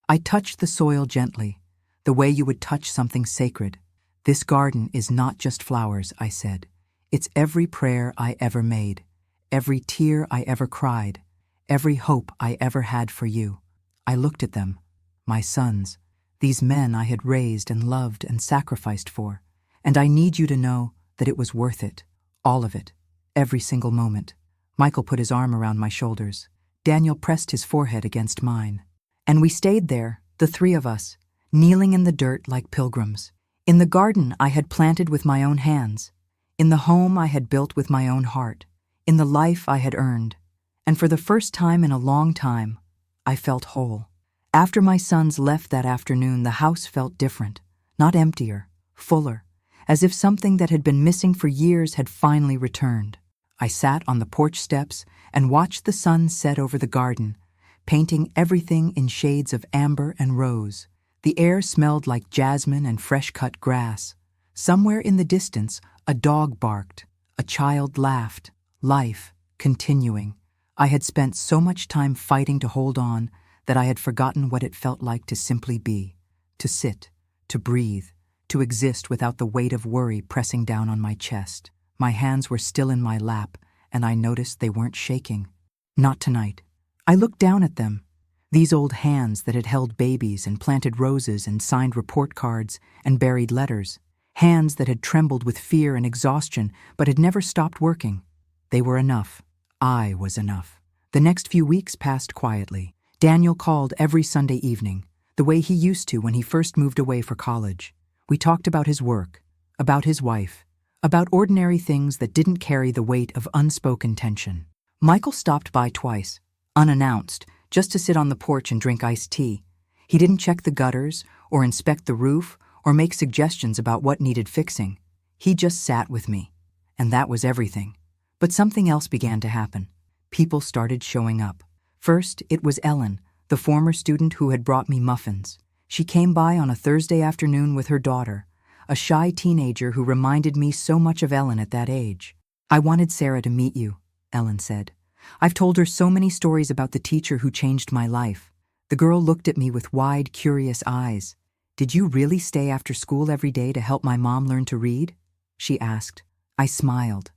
I touched the soil gently, the way you would touch something sacred. This garden is not just flowers, I said. It's every prayer I ever made, every tear I ever cried, every hope I ever had for you. I looked at them, my sons, these men I had raised and loved and sacrificed for, and I need you to know that it was worth it, all of it, every single moment. Michael put his arm around my shoulders. Daniel pressed his forehead against mine. And we stayed there, the three of us, kneeling in the dirt like pilgrims. In the garden I had planted with my own hands, in the home I had built with my own heart, in the life I had earned. And for the first time in a long time, I felt whole. After my sons left that afternoon, the house felt different, not emptier, fuller, as if something that had been missing for years had finally returned. I sat on the porch steps and watched the sun set over the garden, painting everything in shades of amber and rose. The air smelled like jasmine and fresh-cut grass. Somewhere in the distance, a dog barked. A child laughed. Life, continuing. I had spent so much time fighting to hold on that I had forgotten what it felt like to simply be, to sit, to breathe, to exist without the weight of worry pressing down on my chest. My hands were still in my lap, and I noticed they weren't shaking. Not tonight. I looked down at them. These old hands that had held babies and planted roses and signed report cards and buried letters. Hands that had trembled with fear and exhaustion but had never stopped working. They were enough. I was enough. The next few weeks passed quietly. Daniel called every Sunday evening, the way he used to when he first moved away for college. We talked about his work, about his wife, about ordinary things that didn't carry the weight of unspoken tension. Michael stopped by twice, unannounced, just to sit on the porch and drink iced tea. He didn't check the gutters, or inspect the roof, or make suggestions about what needed fixing. He just sat with me, and that was everything. But something else began to happen. People started showing up. First, it was Ellen, the former student who had brought me muffins. She came by on a Thursday afternoon with her daughter, a shy teenager who reminded me so much of Ellen at that age. "I wanted Sarah to meet you," Ellen said. "I've told her so many stories about the teacher who changed my life." The girl looked at me with wide, curious eyes. "Did you really stay after school every day to help my mom learn to read?" she asked. I smiled.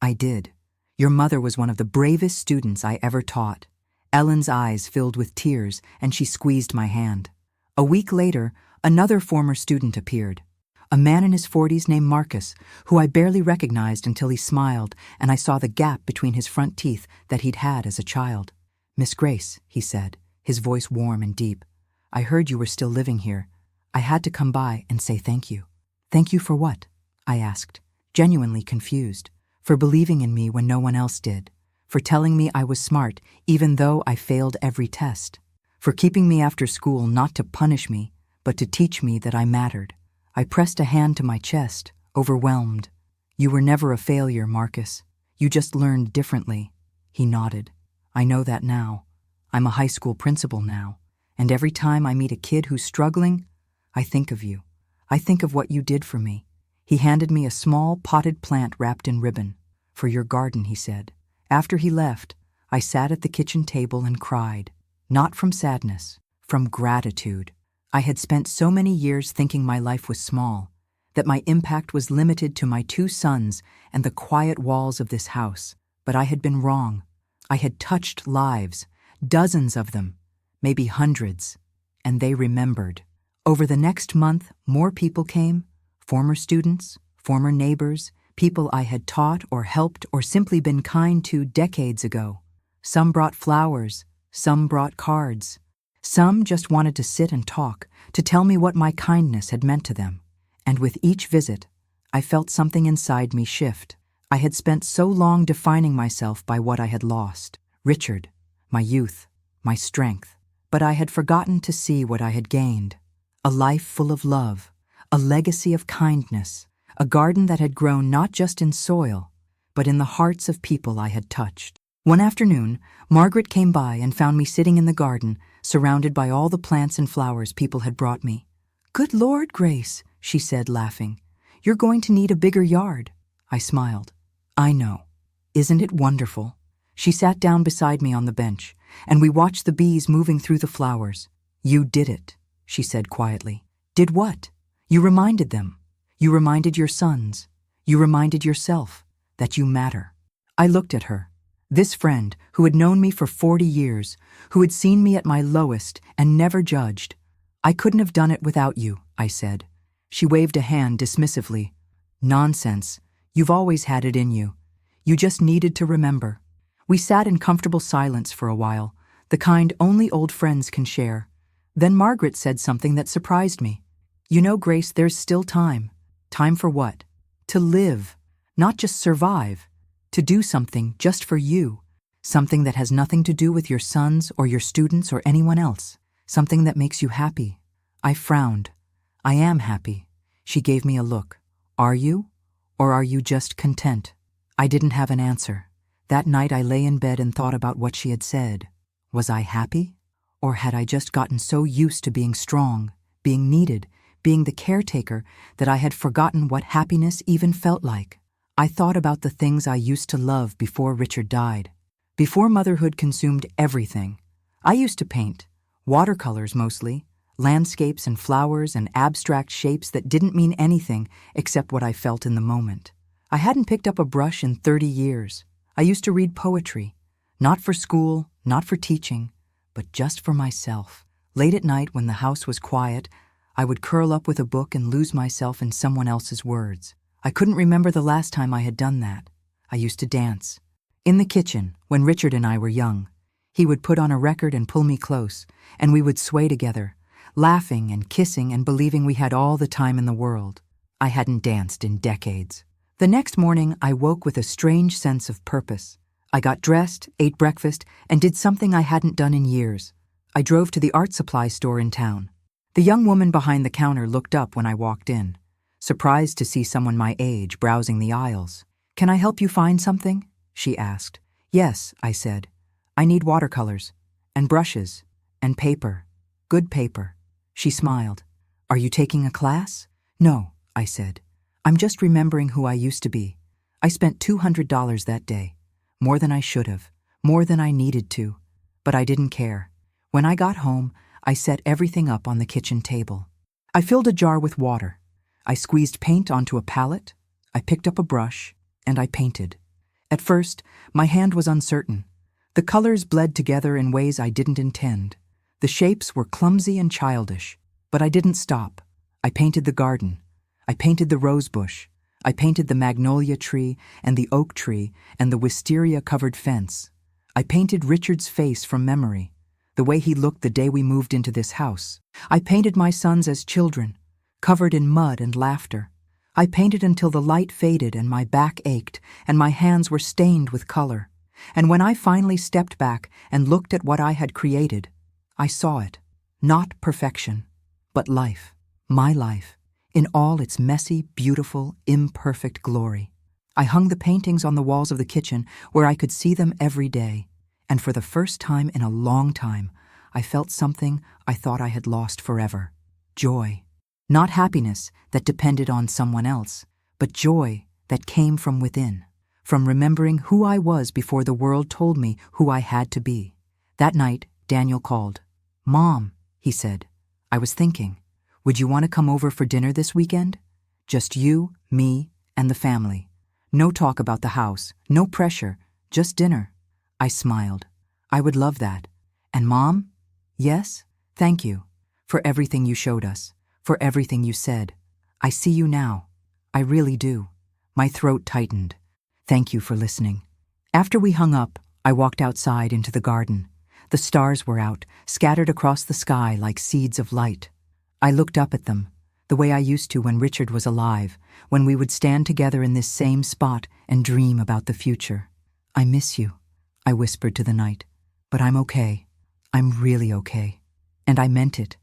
"I did. Your mother was one of the bravest students I ever taught." Ellen's eyes filled with tears, and she squeezed my hand. A week later, another former student appeared. A man in his 40s named Marcus, who I barely recognized until he smiled and I saw the gap between his front teeth that he'd had as a child. "Miss Grace," he said, his voice warm and deep, "I heard you were still living here. I had to come by and say thank you." "Thank you for what?" I asked, genuinely confused. "For believing in me when no one else did. For telling me I was smart even though I failed every test. For keeping me after school not to punish me, but to teach me that I mattered." I pressed a hand to my chest, overwhelmed. "You were never a failure, Marcus. You just learned differently." He nodded. "I know that now. I'm a high school principal now, and every time I meet a kid who's struggling, I think of you. I think of what you did for me." He handed me a small potted plant wrapped in ribbon. "For your garden," he said. After he left, I sat at the kitchen table and cried. Not from sadness, from gratitude. I had spent so many years thinking my life was small, that my impact was limited to my 2 sons and the quiet walls of this house. But I had been wrong. I had touched lives, dozens of them, maybe hundreds, and they remembered. Over the next month, more people came, former students, former neighbors, people I had taught or helped or simply been kind to decades ago. Some brought flowers, some brought cards. Some just wanted to sit and talk, to tell me what my kindness had meant to them. And with each visit, I felt something inside me shift. I had spent so long defining myself by what I had lost. Richard, my youth, my strength. But I had forgotten to see what I had gained. A life full of love, a legacy of kindness, a garden that had grown not just in soil, but in the hearts of people I had touched. One afternoon, Margaret came by and found me sitting in the garden, surrounded by all the plants and flowers people had brought me. "Good Lord, Grace," she said, laughing. "You're going to need a bigger yard." I smiled. "I know. Isn't it wonderful?" She sat down beside me on the bench, and we watched the bees moving through the flowers. "You did it," she said quietly. "Did what?" "You reminded them. You reminded your sons. You reminded yourself that you matter." I looked at her. This friend, who had known me for 40 years, who had seen me at my lowest and never judged, I couldn't have done it without you, I said. She waved a hand dismissively. Nonsense. You've always had it in you. You just needed to remember. We sat in comfortable silence for a while, the kind only old friends can share. Then Margaret said something that surprised me. You know, Grace, there's still time. Time for what? To live, not just survive. To do something just for you. Something that has nothing to do with your sons or your students or anyone else. Something that makes you happy. I frowned. I am happy. She gave me a look. Are you? Or are you just content? I didn't have an answer. That night I lay in bed and thought about what she had said. Was I happy? Or had I just gotten so used to being strong, being needed, being the caretaker, that I had forgotten what happiness even felt like? I thought about the things I used to love before Richard died. Before motherhood consumed everything. I used to paint, watercolors mostly, landscapes and flowers and abstract shapes that didn't mean anything except what I felt in the moment. I hadn't picked up a brush in 30 years. I used to read poetry, not for school, not for teaching, but just for myself. Late at night when the house was quiet, I would curl up with a book and lose myself in someone else's words. I couldn't remember the last time I had done that. I used to dance. In the kitchen, when Richard and I were young, he would put on a record and pull me close, and we would sway together, laughing and kissing and believing we had all the time in the world. I hadn't danced in decades. The next morning, I woke with a strange sense of purpose. I got dressed, ate breakfast, and did something I hadn't done in years. I drove to the art supply store in town. The young woman behind the counter looked up when I walked in, surprised to see someone my age browsing the aisles. Can I help you find something? She asked. Yes, I said. I need watercolors, and brushes, and paper. Good paper. She smiled. Are you taking a class? No, I said. I'm just remembering who I used to be. I spent $200 that day. More than I should have. More than I needed to. But I didn't care. When I got home, I set everything up on the kitchen table. I filled a jar with water. I squeezed paint onto a palette. I picked up a brush, and I painted. At first, my hand was uncertain. The colors bled together in ways I didn't intend. The shapes were clumsy and childish. But I didn't stop. I painted the garden. I painted the rosebush. I painted the magnolia tree and the oak tree and the wisteria-covered fence. I painted Richard's face from memory, the way he looked the day we moved into this house. I painted my sons as children, covered in mud and laughter. I painted until the light faded and my back ached and my hands were stained with color. And when I finally stepped back and looked at what I had created, I saw it. Not perfection, but life. My life. In all its messy, beautiful, imperfect glory. I hung the paintings on the walls of the kitchen where I could see them every day, and for the first time in a long time, I felt something I thought I had lost forever. Joy. Not happiness that depended on someone else, but joy that came from within, from remembering who I was before the world told me who I had to be. That night, Daniel called. Mom, he said, I was thinking. Would you want to come over for dinner this weekend? Just you, me, and the family. No talk about the house, no pressure, just dinner. I smiled. I would love that. And Mom? Yes? Thank you. For everything you showed us. For everything you said. I see you now. I really do. My throat tightened. Thank you for listening. After we hung up, I walked outside into the garden. The stars were out, scattered across the sky like seeds of light. I looked up at them, the way I used to when Richard was alive, when we would stand together in this same spot and dream about the future. I miss you, I whispered to the night, but I'm okay. I'm really okay. And I meant it,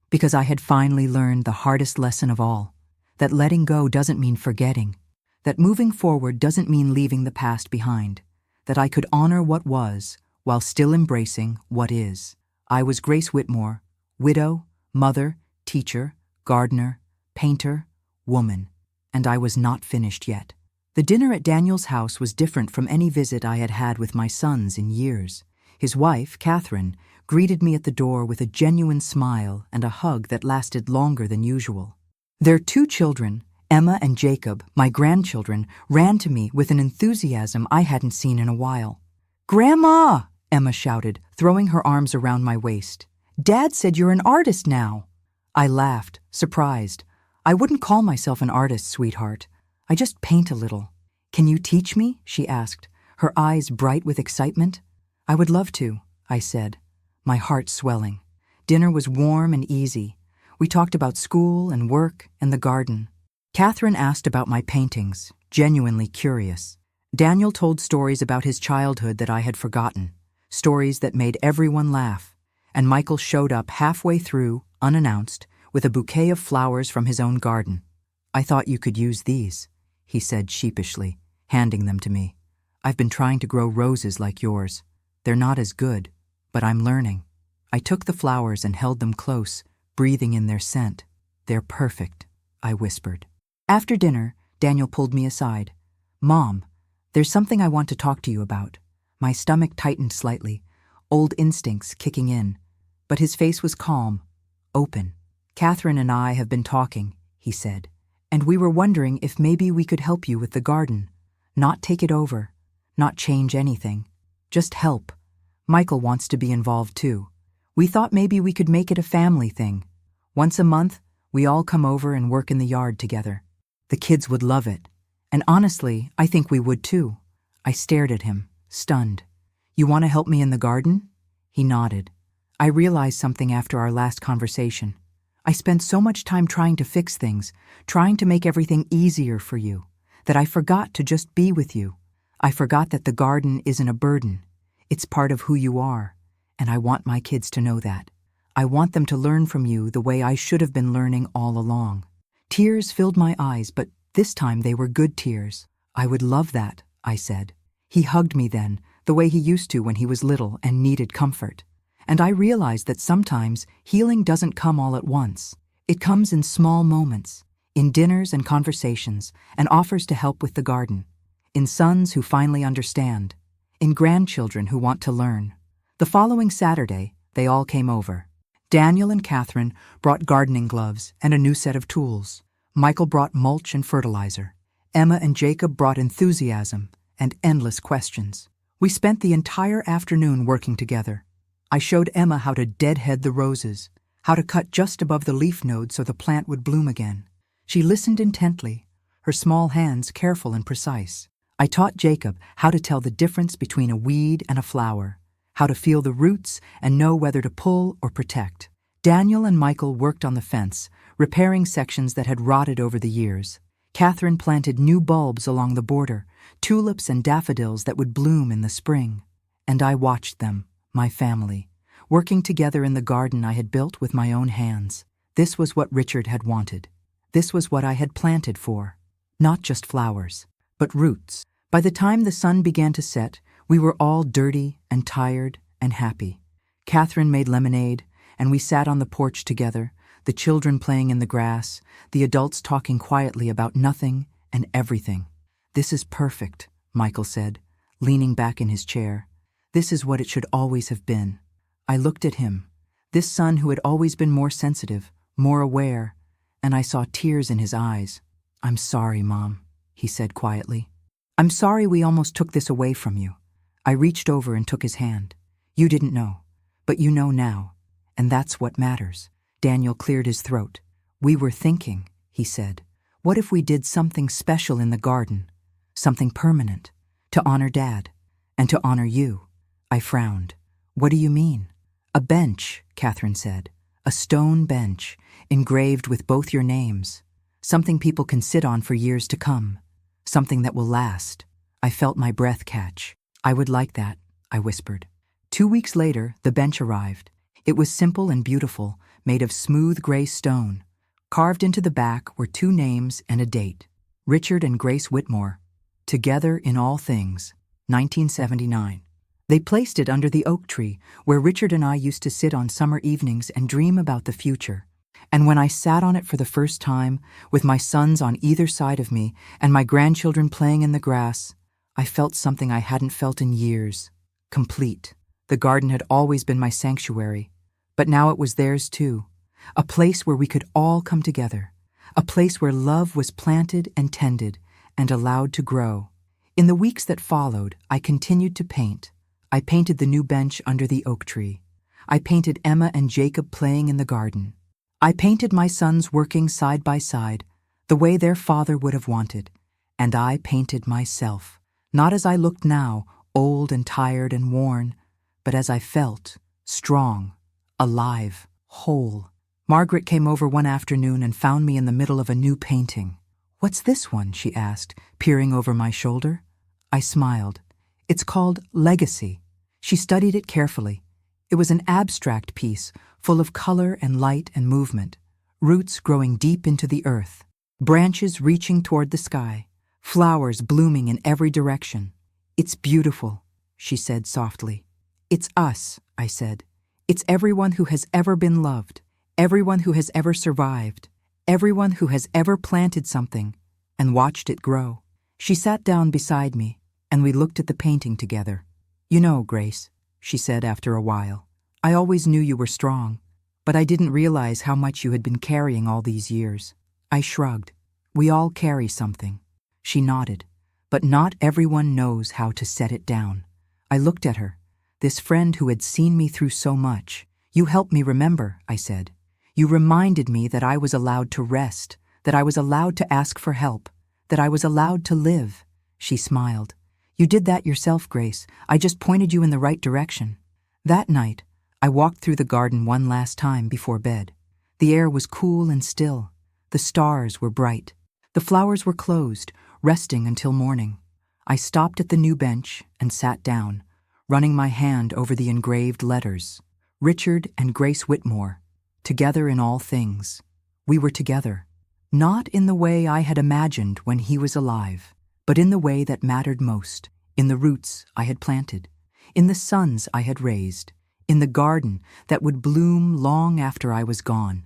because I had finally learned the hardest lesson of all, that letting go doesn't mean forgetting, that moving forward doesn't mean leaving the past behind, that I could honor what was while still embracing what is. I was Grace Whitmore, widow, mother, teacher, gardener, painter, woman, and I was not finished yet. The dinner at Daniel's house was different from any visit I had had with my sons in years. His wife, Catherine, greeted me at the door with a genuine smile and a hug that lasted longer than usual. Their 2 children, Emma and Jacob, my grandchildren, ran to me with an enthusiasm I hadn't seen in a while. "Grandma!" Emma shouted, throwing her arms around my waist. "Dad said you're an artist now." I laughed, surprised. I wouldn't call myself an artist, sweetheart. I just paint a little. Can you teach me? She asked, her eyes bright with excitement. I would love to, I said, my heart swelling. Dinner was warm and easy. We talked about school and work and the garden. Catherine asked about my paintings, genuinely curious. Daniel told stories about his childhood that I had forgotten, stories that made everyone laugh, and Michael showed up halfway through, unannounced, with a bouquet of flowers from his own garden. I thought you could use these, he said sheepishly, handing them to me. I've been trying to grow roses like yours. They're not as good, but I'm learning. I took the flowers and held them close, breathing in their scent. They're perfect, I whispered. After dinner, Daniel pulled me aside. Mom, there's something I want to talk to you about. My stomach tightened slightly, old instincts kicking in, but his face was calm, open. Catherine and I have been talking, he said, and we were wondering if maybe we could help you with the garden. Not take it over, not change anything, just help. Michael wants to be involved too. We thought maybe we could make it a family thing. Once a month, we all come over and work in the yard together. The kids would love it. And honestly, I think we would too. I stared at him, stunned. You want to help me in the garden? He nodded. I realized something after our last conversation. I spent so much time trying to fix things, trying to make everything easier for you, that I forgot to just be with you. I forgot that the garden isn't a burden. It's part of who you are, and I want my kids to know that. I want them to learn from you the way I should have been learning all along. Tears filled my eyes, but this time they were good tears. I would love that, I said. He hugged me then, the way he used to when he was little and needed comfort. And I realized that sometimes healing doesn't come all at once. It comes in small moments, in dinners and conversations, and offers to help with the garden, in sons who finally understand, in grandchildren who want to learn. The following Saturday, they all came over. Daniel and Catherine brought gardening gloves and a new set of tools. Michael brought mulch and fertilizer. Emma and Jacob brought enthusiasm and endless questions. We spent the entire afternoon working together. I showed Emma how to deadhead the roses, how to cut just above the leaf node so the plant would bloom again. She listened intently, her small hands careful and precise. I taught Jacob how to tell the difference between a weed and a flower, how to feel the roots and know whether to pull or protect. Daniel and Michael worked on the fence, repairing sections that had rotted over the years. Catherine planted new bulbs along the border, tulips and daffodils that would bloom in the spring. And I watched them, my family, working together in the garden I had built with my own hands. This was what Richard had wanted. This was what I had planted for. Not just flowers, but roots. By the time the sun began to set, we were all dirty and tired and happy. Catherine made lemonade, and we sat on the porch together, the children playing in the grass, the adults talking quietly about nothing and everything. This is perfect, Michael said, leaning back in his chair. This is what it should always have been. I looked at him, this son who had always been more sensitive, more aware, and I saw tears in his eyes. I'm sorry, Mom, he said quietly. I'm sorry we almost took this away from you. I reached over and took his hand. You didn't know, but you know now, and that's what matters. Daniel cleared his throat. We were thinking, he said, what if we did something special in the garden, something permanent, to honor Dad, and to honor you? I frowned. What do you mean? A bench, Catherine said, a stone bench, engraved with both your names, something people can sit on for years to come, something that will last. I felt my breath catch. I would like that, I whispered. 2 weeks later, the bench arrived. It was simple and beautiful, made of smooth gray stone. Carved into the back were 2 names and a date, Richard and Grace Whitmore, together in all things, 1979. They placed it under the oak tree, where Richard and I used to sit on summer evenings and dream about the future. And when I sat on it for the first time, with my sons on either side of me and my grandchildren playing in the grass, I felt something I hadn't felt in years. Complete. The garden had always been my sanctuary, but now it was theirs too. A place where we could all come together. A place where love was planted and tended and allowed to grow. In the weeks that followed, I continued to paint. I painted the new bench under the oak tree. I painted Emma and Jacob playing in the garden. I painted my sons working side by side, the way their father would have wanted, and I painted myself, not as I looked now, old and tired and worn, but as I felt, strong, alive, whole. Margaret came over one afternoon and found me in the middle of a new painting. "What's this one?" she asked, peering over my shoulder. I smiled. "It's called Legacy." She studied it carefully. It was an abstract piece, full of color and light and movement, roots growing deep into the earth, branches reaching toward the sky, flowers blooming in every direction. "It's beautiful," she said softly. "It's us," I said. "It's everyone who has ever been loved, everyone who has ever survived, everyone who has ever planted something and watched it grow." She sat down beside me, and we looked at the painting together. "You know, Grace," she said after a while, "I always knew you were strong, but I didn't realize how much you had been carrying all these years." I shrugged. "We all carry something." She nodded. "But not everyone knows how to set it down." I looked at her, this friend who had seen me through so much. "You helped me remember," I said. "You reminded me that I was allowed to rest, that I was allowed to ask for help, that I was allowed to live." She smiled. "You did that yourself, Grace. I just pointed you in the right direction." That night, I walked through the garden one last time before bed. The air was cool and still. The stars were bright. The flowers were closed, resting until morning. I stopped at the new bench and sat down, running my hand over the engraved letters. Richard and Grace Whitmore, together in all things. We were together, not in the way I had imagined when he was alive, but in the way that mattered most, in the roots I had planted, in the sons I had raised, in the garden that would bloom long after I was gone.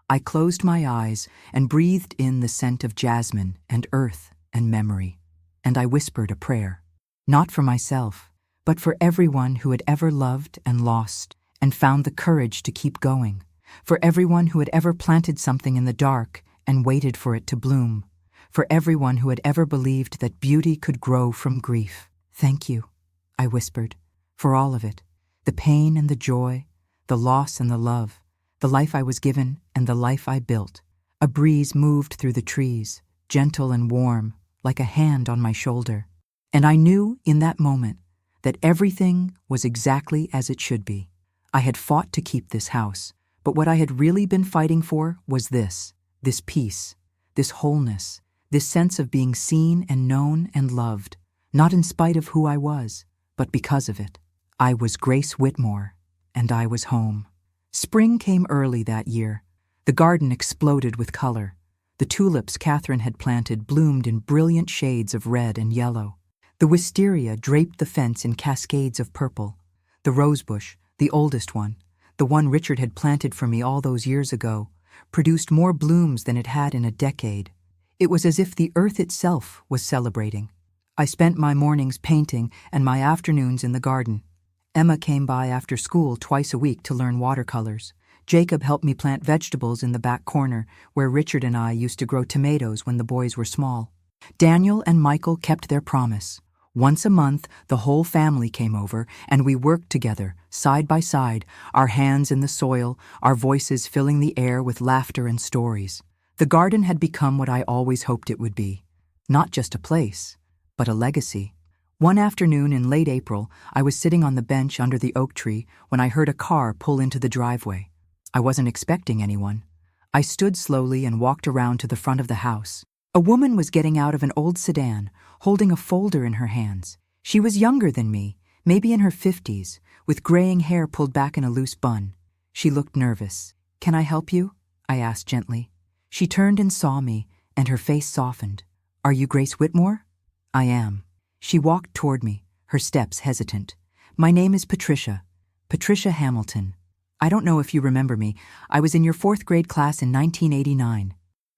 I closed my eyes and breathed in the scent of jasmine and earth and memory, and I whispered a prayer, not for myself, but for everyone who had ever loved and lost and found the courage to keep going, for everyone who had ever planted something in the dark and waited for it to bloom, for everyone who had ever believed that beauty could grow from grief. "Thank you," I whispered, "for all of it, the pain and the joy, the loss and the love, the life I was given and the life I built." A breeze moved through the trees, gentle and warm, like a hand on my shoulder. And I knew in that moment that everything was exactly as it should be. I had fought to keep this house, but what I had really been fighting for was this peace, this wholeness, this sense of being seen and known and loved, not in spite of who I was, but because of it. I was Grace Whitmore, and I was home. Spring came early that year. The garden exploded with color. The tulips Catherine had planted bloomed in brilliant shades of red and yellow. The wisteria draped the fence in cascades of purple. The rosebush, the oldest one, the one Richard had planted for me all those years ago, produced more blooms than it had in a decade. It was as if the earth itself was celebrating. I spent my mornings painting and my afternoons in the garden. Emma came by after school twice a week to learn watercolors. Jacob helped me plant vegetables in the back corner, where Richard and I used to grow tomatoes when the boys were small. Daniel and Michael kept their promise. Once a month, the whole family came over, and we worked together, side by side, our hands in the soil, our voices filling the air with laughter and stories. The garden had become what I always hoped it would be. Not just a place, but a legacy. One afternoon in late April, I was sitting on the bench under the oak tree when I heard a car pull into the driveway. I wasn't expecting anyone. I stood slowly and walked around to the front of the house. A woman was getting out of an old sedan, holding a folder in her hands. She was younger than me, maybe in her 50s, with graying hair pulled back in a loose bun. She looked nervous. "Can I help you?" I asked gently. She turned and saw me, and her face softened. "Are you Grace Whitmore?" "I am." She walked toward me, her steps hesitant. "My name is Patricia Hamilton. I don't know if you remember me. I was in your 4th grade class in 1989.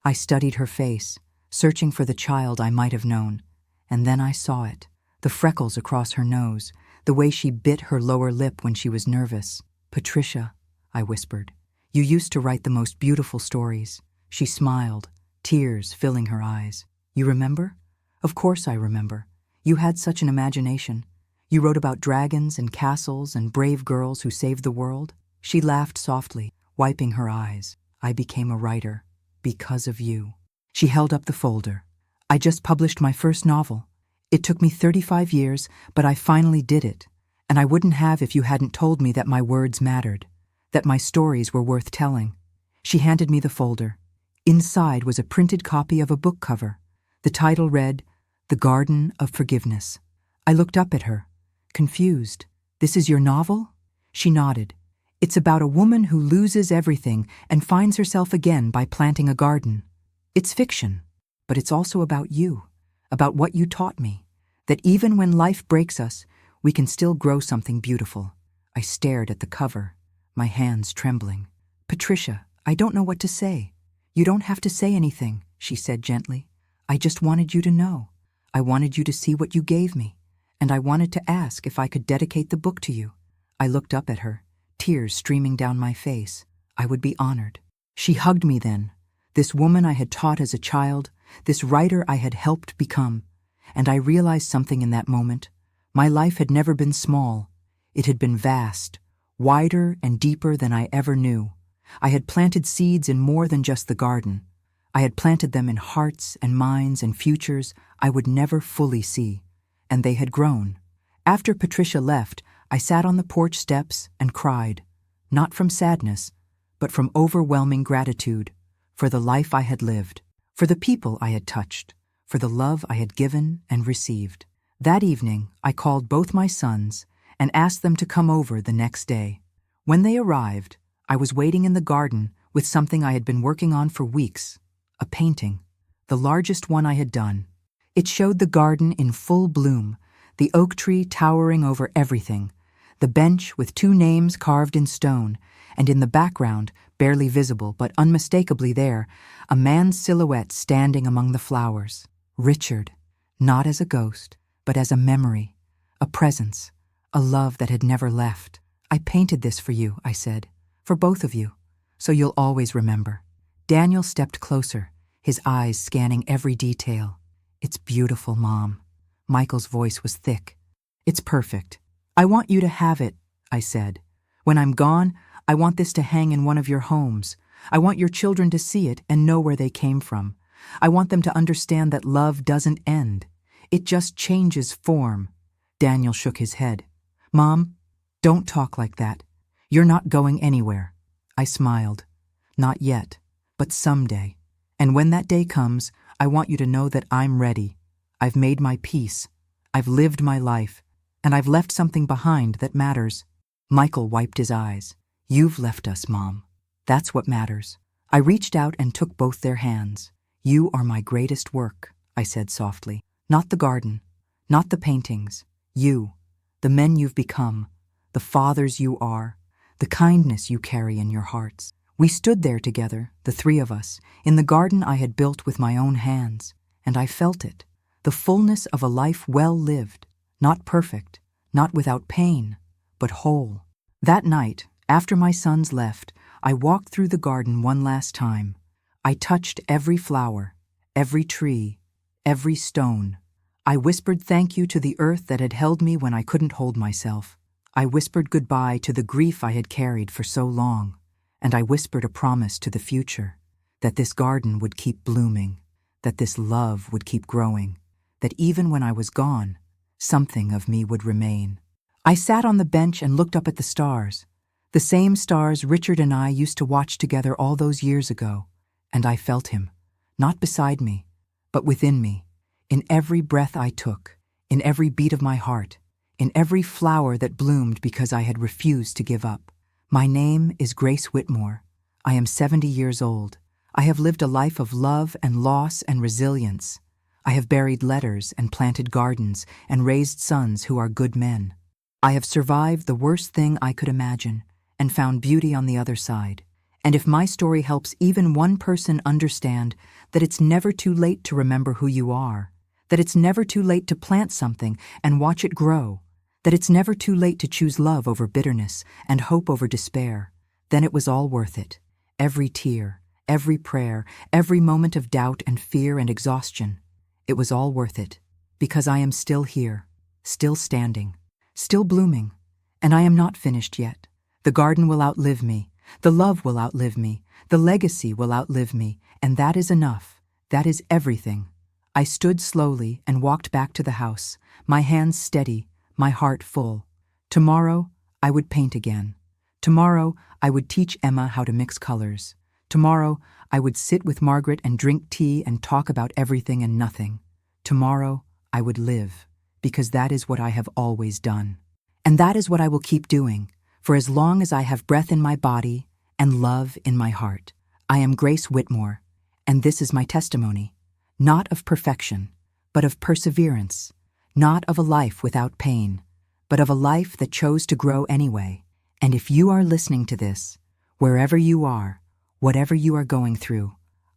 I studied her face, searching for the child I might have known. And then I saw it, the freckles across her nose, the way she bit her lower lip when she was nervous. "Patricia," I whispered, "you used to write the most beautiful stories." She smiled, tears filling her eyes. "You remember?" "Of course I remember. You had such an imagination. You wrote about dragons and castles and brave girls who saved the world." She laughed softly, wiping her eyes. I became a writer because of you. She held up the folder. I just published my first novel. It took me 35 years, but I finally did it. And I wouldn't have if you hadn't told me that my words mattered, that my stories were worth telling. She handed me the folder. Inside was a printed copy of a book cover. The title read, The Garden of Forgiveness. I looked up at her, confused. This is your novel? She nodded. It's about a woman who loses everything and finds herself again by planting a garden. It's fiction, but it's also about you, about what you taught me, that even when life breaks us, we can still grow something beautiful. I stared at the cover, my hands trembling. Patricia, I don't know what to say. You don't have to say anything, she said gently. I just wanted you to know. I wanted you to see what you gave me, and I wanted to ask if I could dedicate the book to you. I looked up at her, tears streaming down my face. I would be honored. She hugged me then, this woman I had taught as a child, this writer I had helped become, and I realized something in that moment. My life had never been small. It had been vast, wider and deeper than I ever knew. I had planted seeds in more than just the garden. I had planted them in hearts and minds and futures I would never fully see, and they had grown. After Patricia left, I sat on the porch steps and cried, not from sadness, but from overwhelming gratitude for the life I had lived, for the people I had touched, for the love I had given and received. That evening, I called both my sons and asked them to come over the next day. When they arrived, I was waiting in the garden with something I had been working on for weeks, a painting, the largest one I had done. It showed the garden in full bloom, the oak tree towering over everything, the bench with 2 names carved in stone, and in the background, barely visible but unmistakably there, a man's silhouette standing among the flowers. Richard, not as a ghost, but as a memory, a presence, a love that had never left. I painted this for you, I said, for both of you, so you'll always remember. Daniel stepped closer, his eyes scanning every detail. It's beautiful, Mom. Michael's voice was thick. It's perfect. I want you to have it, I said. When I'm gone, I want this to hang in one of your homes. I want your children to see it and know where they came from. I want them to understand that love doesn't end. It just changes form. Daniel shook his head. Mom, don't talk like that. You're not going anywhere. I smiled. Not yet, but someday. And when that day comes, I want you to know that I'm ready. I've made my peace. I've lived my life. And I've left something behind that matters. Michael wiped his eyes. You've left us, Mom. That's what matters. I reached out and took both their hands. You are my greatest work, I said softly. Not the garden, not the paintings. You, the men you've become, the fathers you are, the kindness you carry in your hearts. We stood there together, the 3 of us, in the garden I had built with my own hands, and I felt it, the fullness of a life well lived, not perfect, not without pain, but whole. That night, after my sons left, I walked through the garden one last time. I touched every flower, every tree, every stone. I whispered thank you to the earth that had held me when I couldn't hold myself. I whispered goodbye to the grief I had carried for so long. And I whispered a promise to the future, that this garden would keep blooming, that this love would keep growing, that even when I was gone, something of me would remain. I sat on the bench and looked up at the stars, the same stars Richard and I used to watch together all those years ago, and I felt him, not beside me, but within me, in every breath I took, in every beat of my heart, in every flower that bloomed because I had refused to give up. My name is Grace Whitmore. I am 70 years old. I have lived a life of love and loss and resilience. I have buried letters and planted gardens and raised sons who are good men. I have survived the worst thing I could imagine and found beauty on the other side. And if my story helps even one person understand that it's never too late to remember who you are, that it's never too late to plant something and watch it grow, that it's never too late to choose love over bitterness and hope over despair, then it was all worth it. Every tear, every prayer, every moment of doubt and fear and exhaustion, it was all worth it, because I am still here, still standing, still blooming, and I am not finished yet. The garden will outlive me, The love will outlive me, the legacy will outlive me, and that is enough. That is everything. I stood slowly and walked back to the house, my hands steady, my heart full. Tomorrow, I would paint again. Tomorrow, I would teach Emma how to mix colors. Tomorrow, I would sit with Margaret and drink tea and talk about everything and nothing. Tomorrow, I would live, because that is what I have always done. And that is what I will keep doing, for as long as I have breath in my body and love in my heart. I am Grace Whitmore, and this is my testimony, not of perfection, but of perseverance, not of a life without pain, but of a life that chose to grow anyway. And if you are listening to this, wherever you are, whatever you are going through,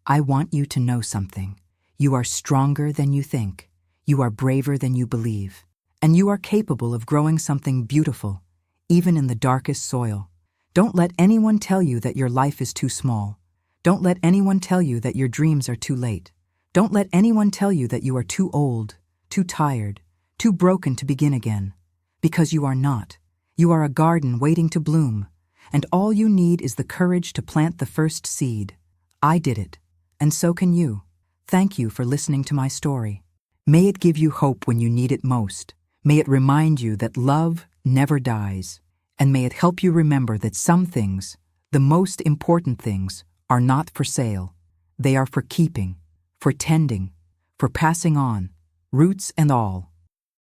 I want you to know something. You are stronger than you think. You are braver than you believe. And you are capable of growing something beautiful, even in the darkest soil. Don't let anyone tell you that your life is too small. Don't let anyone tell you that your dreams are too late. Don't let anyone tell you that you are too old, too tired, too broken to begin again. Because you are not. You are a garden waiting to bloom, and all you need is the courage to plant the first seed. I did it, and so can you. Thank you for listening to my story. May it give you hope when you need it most. May it remind you that love never dies, and may it help you remember that some things, the most important things, are not for sale. They are for keeping, for tending, for passing on, roots and all.